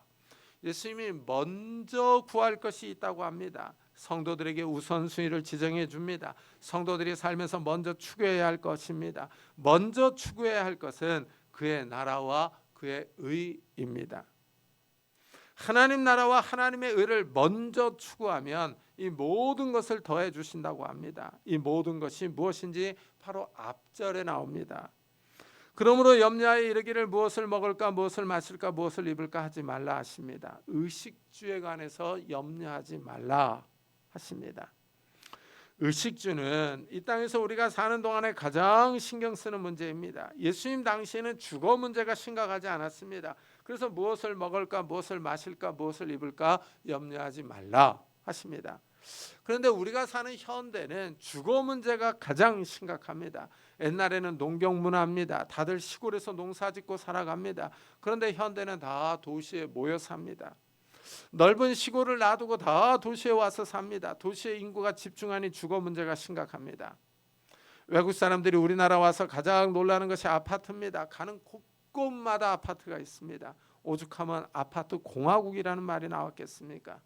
예수님이 먼저 구할 것이 있다고 합니다. 성도들에게 우선순위를 지정해 줍니다. 성도들이 살면서 먼저 추구해야 할 것입니다. 먼저 추구해야 할 것은 그의 나라와 그의 의입니다. 하나님 나라와 하나님의 의를 먼저 추구하면 이 모든 것을 더해 주신다고 합니다. 이 모든 것이 무엇인지 바로 앞절에 나옵니다. 그러므로 염려하여 이르기를 무엇을 먹을까 무엇을 마실까 무엇을 입을까 하지 말라 하십니다. 의식주에 관해서 염려하지 말라 하십니다. 의식주는 이 땅에서 우리가 사는 동안에 가장 신경 쓰는 문제입니다. 예수님 당시에는 주거 문제가 심각하지 않았습니다. 그래서 무엇을 먹을까 무엇을 마실까 무엇을 입을까 염려하지 말라 하십니다. 그런데 우리가 사는 현대는 주거 문제가 가장 심각합니다. 옛날에는 농경 문화입니다. 다들 시골에서 농사짓고 살아갑니다. 그런데 현대는 다 도시에 모여 삽니다. 넓은 시골을 놔두고 다 도시에 와서 삽니다. 도시의 인구가 집중하니 주거 문제가 심각합니다. 외국 사람들이 우리나라 와서 가장 놀라는 것이 아파트입니다. 가는 곳곳마다 아파트가 있습니다. 오죽하면 아파트 공화국이라는 말이 나왔겠습니까?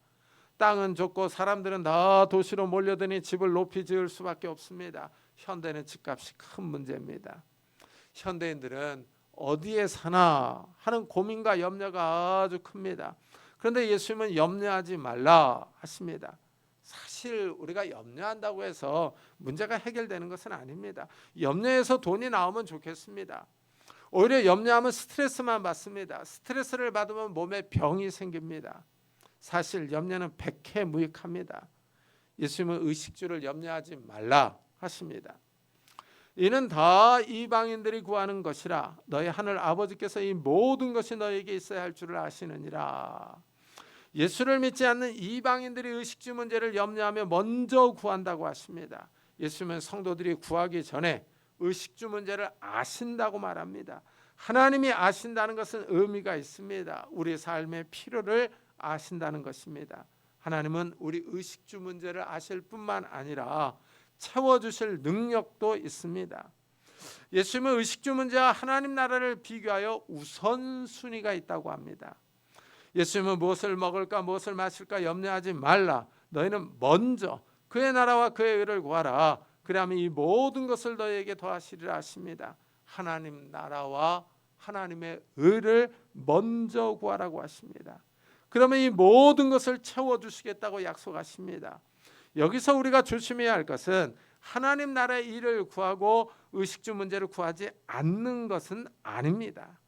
땅은 좁고 사람들은 다 도시로 몰려드니 집을 높이 지을 수밖에 없습니다. 현대는 집값이 큰 문제입니다. 현대인들은 어디에 사나 하는 고민과 염려가 아주 큽니다. 그런데 예수님은 염려하지 말라 하십니다. 사실 우리가 염려한다고 해서 문제가 해결되는 것은 아닙니다. 염려해서 돈이 나오면 좋겠습니다. 오히려 염려하면 스트레스만 받습니다. 스트레스를 받으면 몸에 병이 생깁니다. 사실 염려는 백해무익합니다. 예수님은 의식주를 염려하지 말라 하십니다. 이는 다 이방인들이 구하는 것이라 너희 하늘 아버지께서 이 모든 것이 너에게 있어야 할 줄을 아시느니라. 예수를 믿지 않는 이방인들이 의식주 문제를 염려하며 먼저 구한다고 하십니다. 예수님은 성도들이 구하기 전에 의식주 문제를 아신다고 말합니다. 하나님이 아신다는 것은 의미가 있습니다. 우리 삶의 필요를 아신다는 것입니다. 하나님은 우리 의식주 문제를 아실 뿐만 아니라 채워주실 능력도 있습니다. 예수님은 의식주 문제와 하나님 나라를 비교하여 우선순위가 있다고 합니다. 예수님은 무엇을 먹을까 무엇을 마실까 염려하지 말라. 너희는 먼저 그의 나라와 그의 의를 구하라. 그리하면 이 모든 것을 너희에게 더하시리라 하십니다. 하나님 나라와 하나님의 의를 먼저 구하라고 하십니다. 그러면 이 모든 것을 채워주시겠다고 약속하십니다. 여기서 우리가 조심해야 할 것은 하나님 나라의 일을 구하고 의식주 문제를 구하지 않는 것은 아닙니다.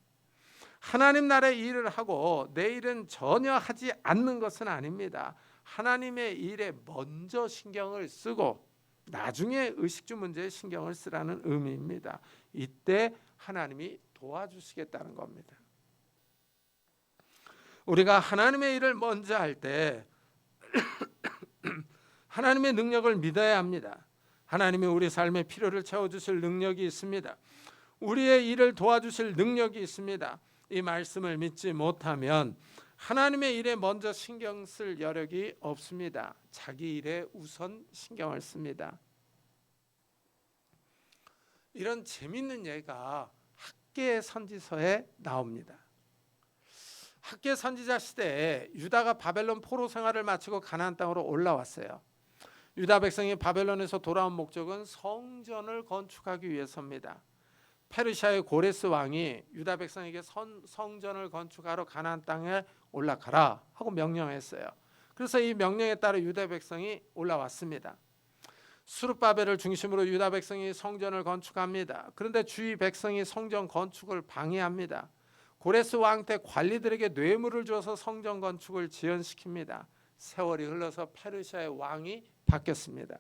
하나님 나라의 일을 하고 내 일은 전혀 하지 않는 것은 아닙니다. 하나님의 일에 먼저 신경을 쓰고 나중에 의식주 문제에 신경을 쓰라는 의미입니다. 이때 하나님이 도와주시겠다는 겁니다. 우리가 하나님의 일을 먼저 할 때 하나님의 능력을 믿어야 합니다. 하나님이 우리 삶의 필요를 채워주실 능력이 있습니다. 우리의 일을 도와주실 능력이 있습니다. 이 말씀을 믿지 못하면 하나님의 일에 먼저 신경 쓸 여력이 없습니다. 자기 일에 우선 신경을 씁니다. 이런 재밌는 예가 학계 선지서에 나옵니다. 학계 선지자 시대에 유다가 바벨론 포로 생활을 마치고 가나안 땅으로 올라왔어요. 유다 백성이 바벨론에서 돌아온 목적은 성전을 건축하기 위해서입니다. 페르시아의 고레스 왕이 유다 백성에게 성전을 건축하러 가나안 땅에 올라가라 하고 명령했어요. 그래서 이 명령에 따라 유다 백성이 올라왔습니다. 수르바벨을 중심으로 유다 백성이 성전을 건축합니다. 그런데 주위 백성이 성전 건축을 방해합니다. 고레스 왕 때 관리들에게 뇌물을 줘서 성전 건축을 지연시킵니다. 세월이 흘러서 페르시아의 왕이 바뀌었습니다.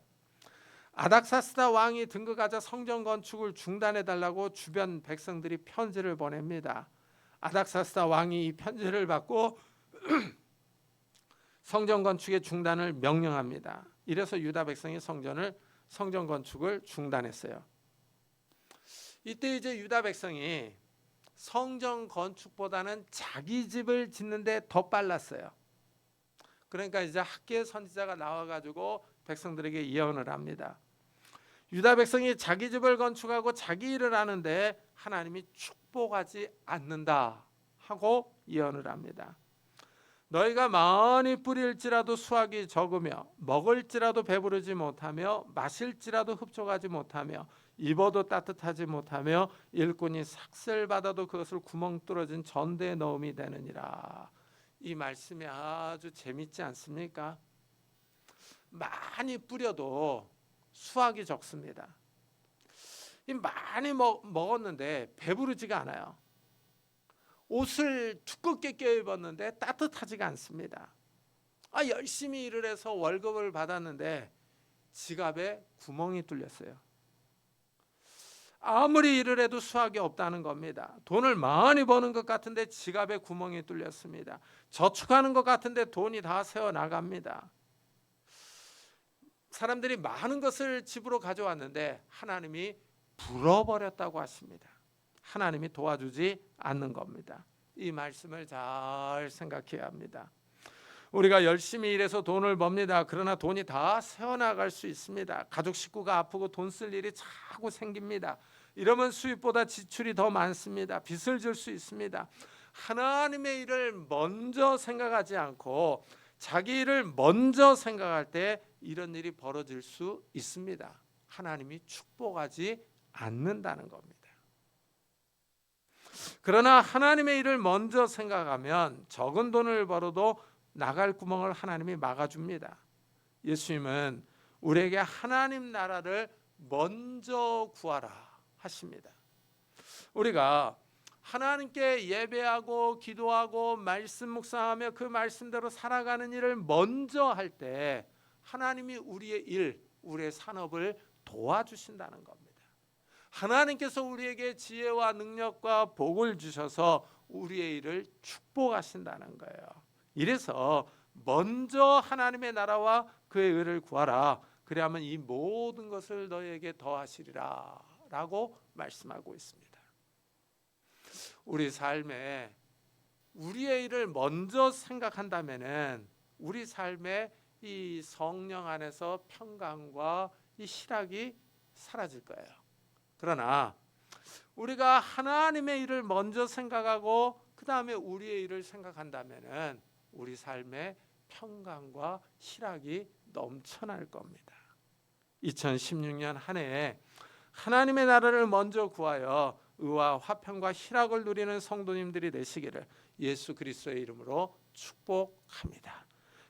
아닥사스다 왕이 등극하자 성전 건축을 중단해달라고 주변 백성들이 편지를 보냅니다. 아닥사스다 왕이 이 편지를 받고 성전 건축의 중단을 명령합니다. 이래서 유다 백성이 성전 건축을 중단했어요. 이때 이제 유다 백성이 성전 건축보다는 자기 집을 짓는데 더 빨랐어요. 그러니까 이제 학계 선지자가 나와가지고 백성들에게 예언을 합니다. 유다 백성이 자기 집을 건축하고 자기 일을 하는데 하나님이 축복하지 않는다 하고 예언을 합니다. 너희가 많이 뿌릴지라도 수확이 적으며 먹을지라도 배부르지 못하며 마실지라도 흡족하지 못하며 입어도 따뜻하지 못하며 일꾼이 삭슬받아도 그것을 구멍 뚫어진 전대에 넣음이 되느니라. 이 말씀이 아주 재밌지 않습니까? 많이 뿌려도 수확이 적습니다. 많이 먹었는데 배부르지가 않아요. 옷을 두껍게 껴입었는데 따뜻하지가 않습니다. 열심히 일을 해서 월급을 받았는데 지갑에 구멍이 뚫렸어요. 아무리 일을 해도 수확이 없다는 겁니다. 돈을 많이 버는 것 같은데 지갑에 구멍이 뚫렸습니다. 저축하는 것 같은데 돈이 다 새어나갑니다. 사람들이 많은 것을 집으로 가져왔는데 하나님이 불어버렸다고 하십니다. 하나님이 도와주지 않는 겁니다. 이 말씀을 잘 생각해야 합니다. 우리가 열심히 일해서 돈을 법니다. 그러나 돈이 다 새어나갈 수 있습니다. 가족 식구가 아프고 돈 쓸 일이 자꾸 생깁니다. 이러면 수입보다 지출이 더 많습니다. 빚을 질 수 있습니다. 하나님의 일을 먼저 생각하지 않고 자기 일을 먼저 생각할 때 이런 일이 벌어질 수 있습니다. 하나님이 축복하지 않는다는 겁니다. 그러나 하나님의 일을 먼저 생각하면 적은 돈을 벌어도 나갈 구멍을 하나님이 막아줍니다. 예수님은 우리에게 하나님 나라를 먼저 구하라 하십니다. 우리가 하나님께 예배하고 기도하고 말씀 묵상하며 그 말씀대로 살아가는 일을 먼저 할 때 하나님이 우리의 일, 우리의 산업을 도와주신다는 겁니다. 하나님께서 우리에게 지혜와 능력과 복을 주셔서 우리의 일을 축복하신다는 거예요. 이래서 먼저 하나님의 나라와 그의 의를 구하라. 그리하면 이 모든 것을 너희에게 더하시리라 라고 말씀하고 있습니다. 우리 삶에 우리의 일을 먼저 생각한다면은 우리 삶에 이 성령 안에서 평강과 이 희락이 사라질 거예요. 그러나 우리가 하나님의 일을 먼저 생각하고 그 다음에 우리의 일을 생각한다면은 우리 삶에 평강과 희락이 넘쳐날 겁니다. 2016년 한 해에 하나님의 나라를 먼저 구하여 의와 화평과 희락을 누리는 성도님들이 되시기를 예수 그리스도의 이름으로 축복합니다.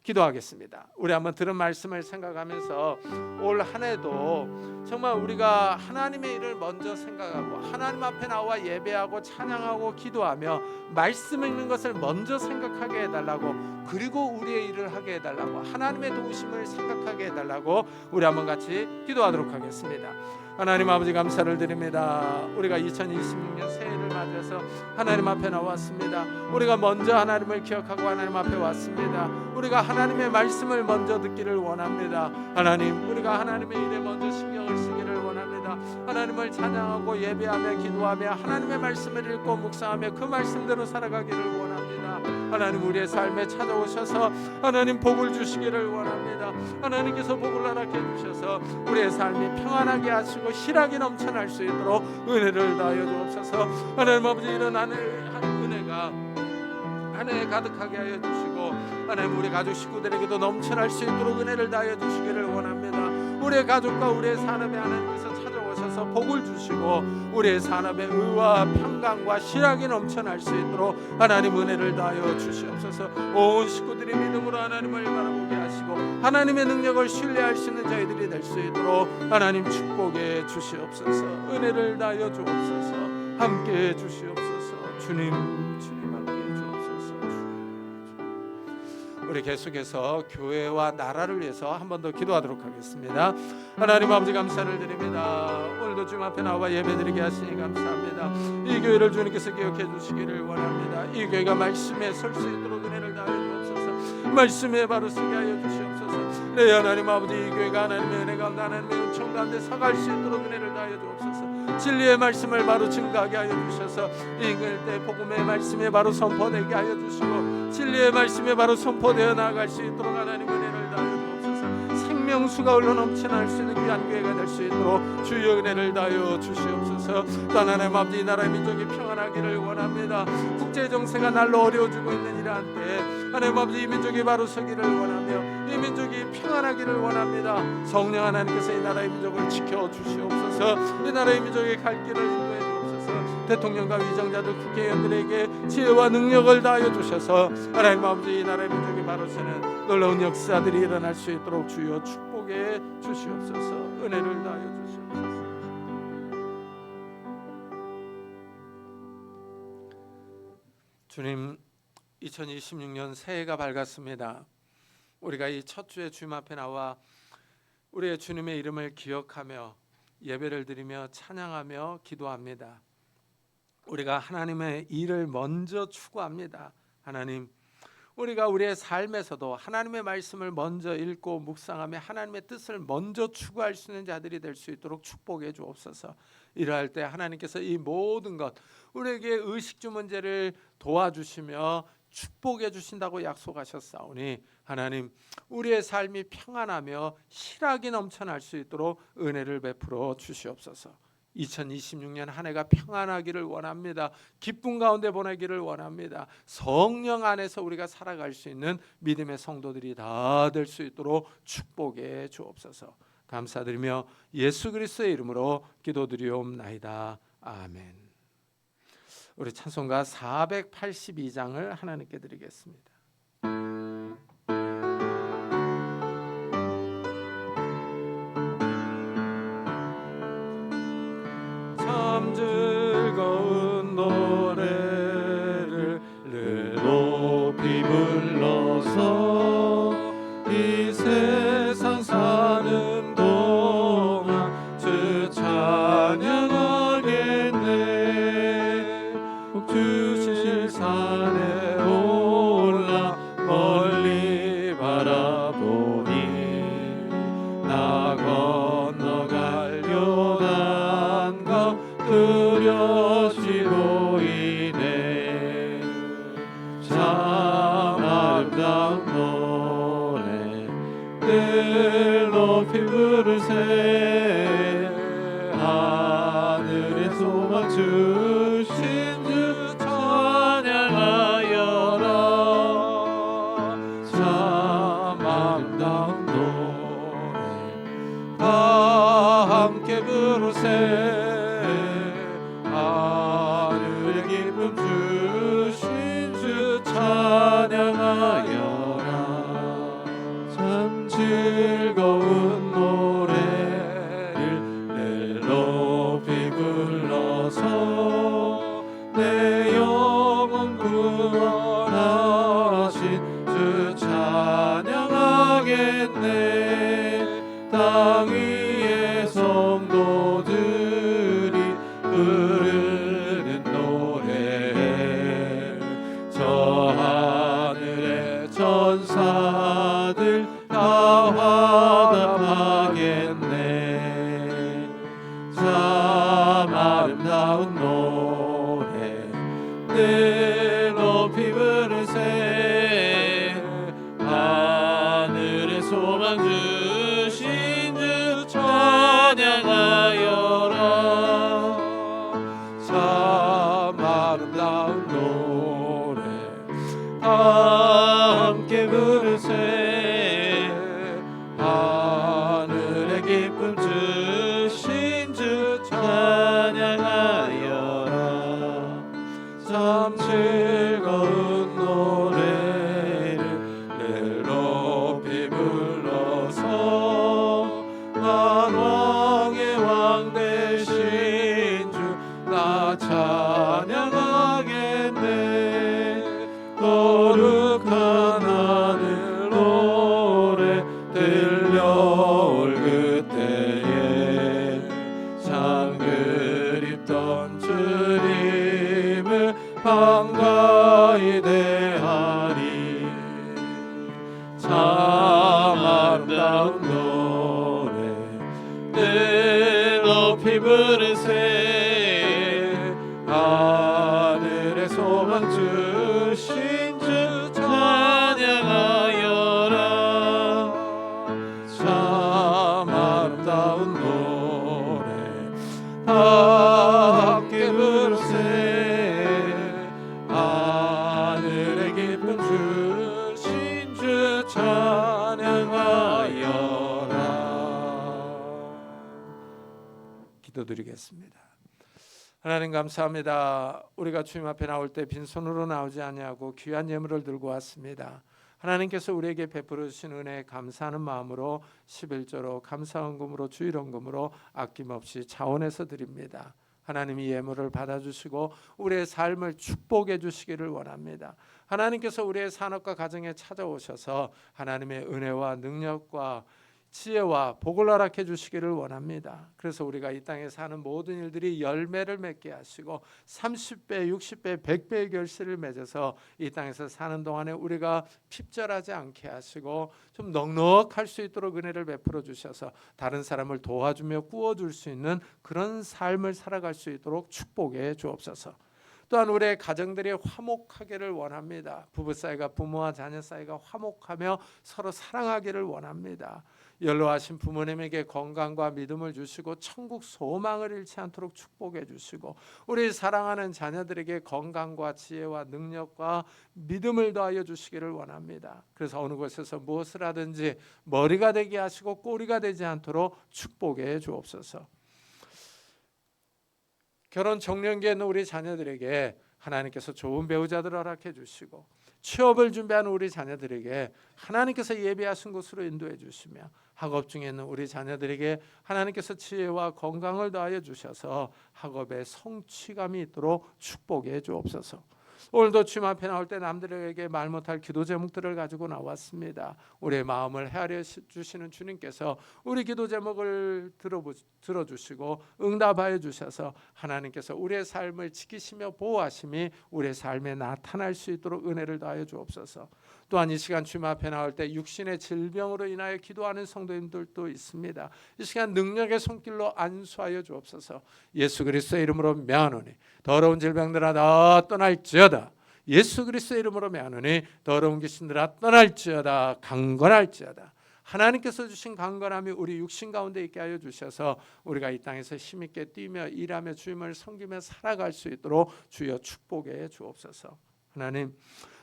기도하겠습니다. 우리 한번 들은 말씀을 생각하면서 올 한 해도 정말 우리가 하나님의 일을 먼저 생각하고 하나님 앞에 나와 예배하고 찬양하고 기도하며 말씀 읽는 것을 먼저 생각하게 해달라고, 그리고 우리의 일을 하게 해달라고, 하나님의 도우심을 생각하게 해달라고 우리 한번 같이 기도하도록 하겠습니다. 하나님 아버지 감사를 드립니다. 우리가 2026년 새해를 맞이해서 하나님 앞에 나왔습니다. 우리가 먼저 하나님을 기억하고 하나님 앞에 왔습니다. 우리가 하나님의 말씀을 먼저 듣기를 원합니다. 하나님, 우리가 하나님의 일에 먼저 신경을 쓰기를 원합니다. 하나님을 찬양하고 예배하며 기도하며 하나님의 말씀을 읽고 묵상하며 그 말씀대로 살아가기를 원합니다. 하나님, 우리의 삶에 찾아오셔서 하나님 복을 주시기를 원합니다. 하나님께서 복을 허락해 주셔서 우리의 삶이 평안하게 하시고 희락이 넘쳐날 수 있도록 은혜를 다하여 주옵소서. 하나님 아버지, 이런 은혜가 한 해에 가득하게 하여 주시고 하나님, 우리 가족 식구들에게도 넘쳐날 수 있도록 은혜를 다하여 주시기를 원합니다. 우리의 가족과 우리의 산업에 하나님께서 찾아오셔서 복을 주시고 우리의 산업에 의와 평강과 희락이 넘쳐날 수 있도록 하나님 은혜를 다하여 주시옵소서. 온 식구들이 믿음으로 하나님을 바라보게 하시고 하나님의 능력을 신뢰할 수 있는 저희들이 될 수 있도록 하나님 축복해 주시옵소서. 은혜를 다하여 주옵소서. 함께해 주시옵소서. 주님 함께해 주옵소서. 우리 계속해서 교회와 나라를 위해서 한 번 더 기도하도록 하겠습니다. 하나님 아버지 감사를 드립니다. 오늘도 주님 앞에 나와 예배드리게 하시니 감사합니다. 이 교회를 주님께서 기억해 주시기를 원합니다. 이 교회가 말씀에 설 수 있도록 은혜를 다하여 주옵소서. 말씀에 바로 서게 하여 주시옵소서. 네, 하나님 아버지, 이 교회가 하나님의 은혜 가운데 하나님의 은총 가운데 서갈 수 있도록 은혜를 다하여 주옵소서. 진리의 말씀을 바로 증거하게 하여 주셔서 읽을 때 복음의 말씀에 바로 선포되게 하여 주시고 진리의 말씀에 바로 선포되어 나아갈 수 있도록 하나님 은혜를 다하여 주옵소서. 생명수가 흘러 넘쳐날 수 있는 귀한 교회가 될 수 있도록 주여 은혜를 다하여 주시옵소서. 또 하나님 아버지, 이 나라의 민족이 평안하기를 원합니다. 국제 정세가 날로 어려워지고 있는 이러한 때 하나님 아버지, 이 민족이 바로 서기를 원하며 이 민족이 평안하기를 원합니다. 성령 하나님께서 이 나라의 민족을 지켜 주시옵소서. 이 나라의 민족의 갈 길을 인도해 주옵소서. 대통령과 위정자들 국회의원들에게 지혜와 능력을 다하여 주셔서 하나님 아버지 이 나라의 민족이 바로 서는 놀라운 역사들이 일어날 수 있도록 주여 축복해 주시옵소서. 은혜를 다하여 주시옵소서. 주님, 2026년 새해가 밝았습니다. 우리가 이 첫 주의 주님 앞에 나와 우리의 주님의 이름을 기억하며 예배를 드리며 찬양하며 기도합니다. 우리가 하나님의 일을 먼저 추구합니다. 하나님, 우리가 우리의 삶에서도 하나님의 말씀을 먼저 읽고 묵상하며 하나님의 뜻을 먼저 추구할 수 있는 자들이 될 수 있도록 축복해 주옵소서. 이러할 때 하나님께서 이 모든 것 우리에게 의식주 문제를 도와주시며 축복해 주신다고 약속하셨사오니 하나님, 우리의 삶이 평안하며 희락이 넘쳐날 수 있도록 은혜를 베풀어 주시옵소서. 2026년 한 해가 평안하기를 원합니다. 기쁨 가운데 보내기를 원합니다. 성령 안에서 우리가 살아갈 수 있는 믿음의 성도들이 다 될 수 있도록 축복해 주옵소서. 감사드리며 예수 그리스도의 이름으로 기도드리옵나이다. 아멘. 우리 찬송가 482장을 하나님께 드리겠습니다. 참 즐거운 노래를 늘 높이 불러서 이 세상 사는 동안 주 찬양하겠네. 주실 산에 올라 멀리 바라보니 나 건너갈 요단강 뚜렷이 보이네. 참 아름다운 노래 늘 높이 부르세. 하늘의 소망 주신 주 찬양하여라. 참 아름다운 노래 다 함께 부르세. 하늘의 기쁨 주신 주 찬양하여라. 참 즐거운 노래를 늘 높이 불러서 내 영혼 구원하신 주 찬양하겠네. 땅 위의 성도들이 부르는 노래 저 하늘의 전사들 다 화답하겠네. 참 아름다운 노래 늘 높이 부르세. 하늘의 소망 주신 주 찬양하여라. 참 아름다운 노래 다 함께 부르세. 하늘의 기쁨 주신 주 찬양하여라. 참 즐거운 노래를 늘 높이 불러서 난 왕의 왕 되신 주 나 찬양하겠네. 거룩한 하늘 노래 들려올 그때에 참 그립던 주님을 반가이 대하리. 참 아름다운 노래 늘 높이 부르세. 하늘의 소망 주신 주 찬양하여라. 참 아름다운 노래 다 함께 부르세. 하늘의 기쁨 주신 주 찬양하여라. 기도드리겠습니다. 하나님 감사합니다. 우리가 주님 앞에 나올 때 빈손으로 나오지 아니하고 귀한 예물을 들고 왔습니다. 하나님께서 우리에게 베풀어 주신 은혜에 감사하는 마음으로 11조로 감사헌금으로 주일헌금으로 아낌없이 자원해서 드립니다. 하나님 이 예물을 받아주시고 우리의 삶을 축복해 주시기를 원합니다. 하나님께서 우리의 산업과 가정에 찾아오셔서 하나님의 은혜와 능력과 지혜와 복을 허락해 주시기를 원합니다. 그래서 우리가 이 땅에 사는 모든 일들이 열매를 맺게 하시고 30배, 60배, 100배의 결실을 맺어서 이 땅에서 사는 동안에 우리가 핍절하지 않게 하시고 좀 넉넉할 수 있도록 은혜를 베풀어 주셔서 다른 사람을 도와주며 꾸어줄 수 있는 그런 삶을 살아갈 수 있도록 축복해 주옵소서. 또한 우리의 가정들이 화목하기를 원합니다. 부부 사이가 부모와 자녀 사이가 화목하며 서로 사랑하기를 원합니다. 연로하신 부모님에게 건강과 믿음을 주시고 천국 소망을 잃지 않도록 축복해 주시고 우리 사랑하는 자녀들에게 건강과 지혜와 능력과 믿음을 더하여 주시기를 원합니다. 그래서 어느 곳에서 무엇을 하든지 머리가 되게 하시고 꼬리가 되지 않도록 축복해 주옵소서. 결혼 정년기에 있는 우리 자녀들에게 하나님께서 좋은 배우자들을 허락해 주시고 취업을 준비하는 우리 자녀들에게 하나님께서 예비하신 곳으로 인도해 주시며 학업 중에 있는 우리 자녀들에게 하나님께서 지혜와 건강을 더하여 주셔서 학업에 성취감이 있도록 축복해 주옵소서. 오늘도 주님 앞에 나올 때 남들에게 말 못할 기도 제목들을 가지고 나왔습니다. 우리의 마음을 헤아려 주시는 주님께서 우리 기도 제목을 들어주시고 응답하여 주셔서 하나님께서 우리의 삶을 지키시며 보호하심이 우리의 삶에 나타날 수 있도록 은혜를 더하여 주옵소서. 또한 이 시간 주님 앞에 나올 때 육신의 질병으로 인하여 기도하는 성도님들도 있습니다. 이 시간 능력의 손길로 안수하여 주옵소서. 예수 그리스도의 이름으로 명하노니 더러운 질병들아 다 떠날지어다. 예수 그리스도의 이름으로 명하노니 더러운 귀신들아 떠날지어다. 강건할지어다. 하나님께서 주신 강건함이 우리 육신 가운데 있게 하여 주셔서 우리가 이 땅에서 힘있게 뛰며 일하며 주님을 섬기며 살아갈 수 있도록 주여 축복해 주옵소서. 하나님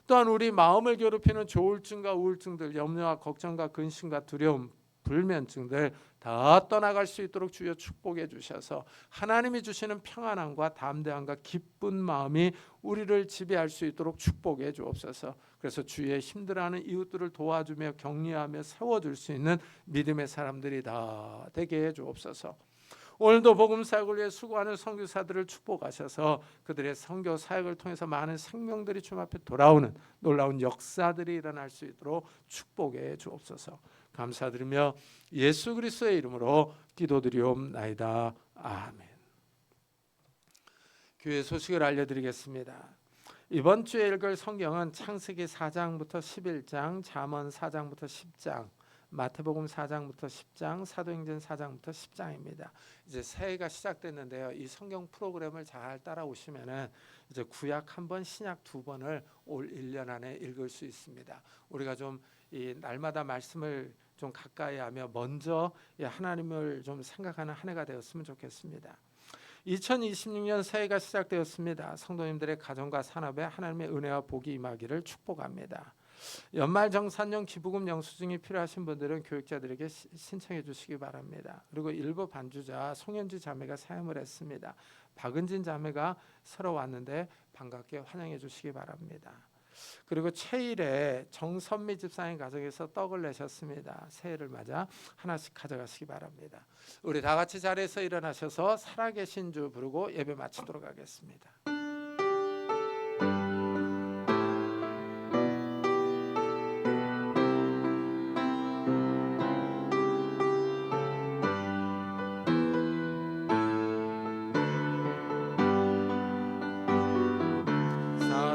또한 우리 마음을 괴롭히는 조울증과 우울증들, 염려와 걱정과 근심과 두려움, 불면증들 다 떠나갈 수 있도록 주여 축복해 주셔서 하나님이 주시는 평안함과 담대함과 기쁜 마음이 우리를 지배할 수 있도록 축복해 주옵소서. 그래서 주의 힘들어하는 이웃들을 도와주며 격려하며 세워줄 수 있는 믿음의 사람들이 다 되게 해 주옵소서. 오늘도 복음 사역을 위해 수고하는 선교사들을 축복하셔서 그들의 선교 사역을 통해서 많은 생명들이 주님 앞에 돌아오는 놀라운 역사들이 일어날 수 있도록 축복해 주옵소서. 감사드리며 예수 그리스도의 이름으로 기도드리옵나이다. 아멘. 교회 소식을 알려드리겠습니다. 이번 주에 읽을 성경은 창세기 4장부터 11장, 잠언 4장부터 10장, 마태복음 4장부터 10장, 사도행전 4장부터 10장입니다. 이제 새해가 시작됐는데요. 이 성경 프로그램을 잘 따라오시면은 이제 구약 한 번, 신약 두 번을 올 1년 안에 읽을 수 있습니다. 우리가 좀 이 날마다 말씀을 좀 가까이 하며 먼저 하나님을 좀 생각하는 한 해가 되었으면 좋겠습니다. 2026년 새해가 시작되었습니다. 성도님들의 가정과 산업에 하나님의 은혜와 복이 임하기를 축복합니다. 연말정산용 기부금 영수증이 필요하신 분들은 교육자들에게 신청해 주시기 바랍니다. 그리고 일부 반주자 송현주 자매가 사임을 했습니다. 박은진 자매가 새로 왔는데 반갑게 환영해 주시기 바랍니다. 그리고 최일에 정선미 집사님 가정에서 떡을 내셨습니다. 새해를 맞아 하나씩 가져가시기 바랍니다. 우리 다 같이 자리에서 일어나셔서 살아계신 주 부르고 예배 마치도록 하겠습니다.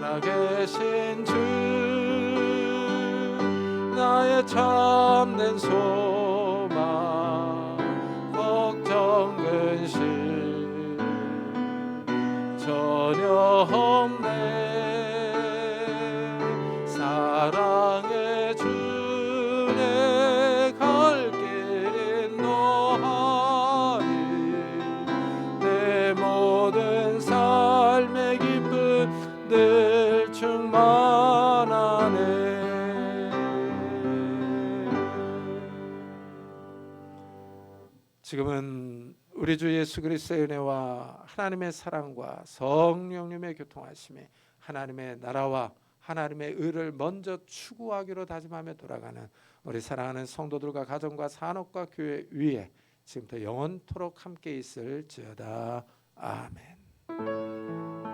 살아계신 주 나의 참된 소망 걱정 근심 전혀 없네. 사랑의 주 내 갈 길 인도하리. 내 모든 삶의 기쁨 늘 충만하네. 지금은 우리 주 예수 그리스도의 은혜와 하나님의 사랑과 성령님의 교통하심에 하나님의 나라와 하나님의 의를 먼저 추구하기로 다짐하며 돌아가는 우리 사랑하는 성도들과 가정과 산업과 교회 위에 지금부터 영원토록 함께 있을지어다. 아멘.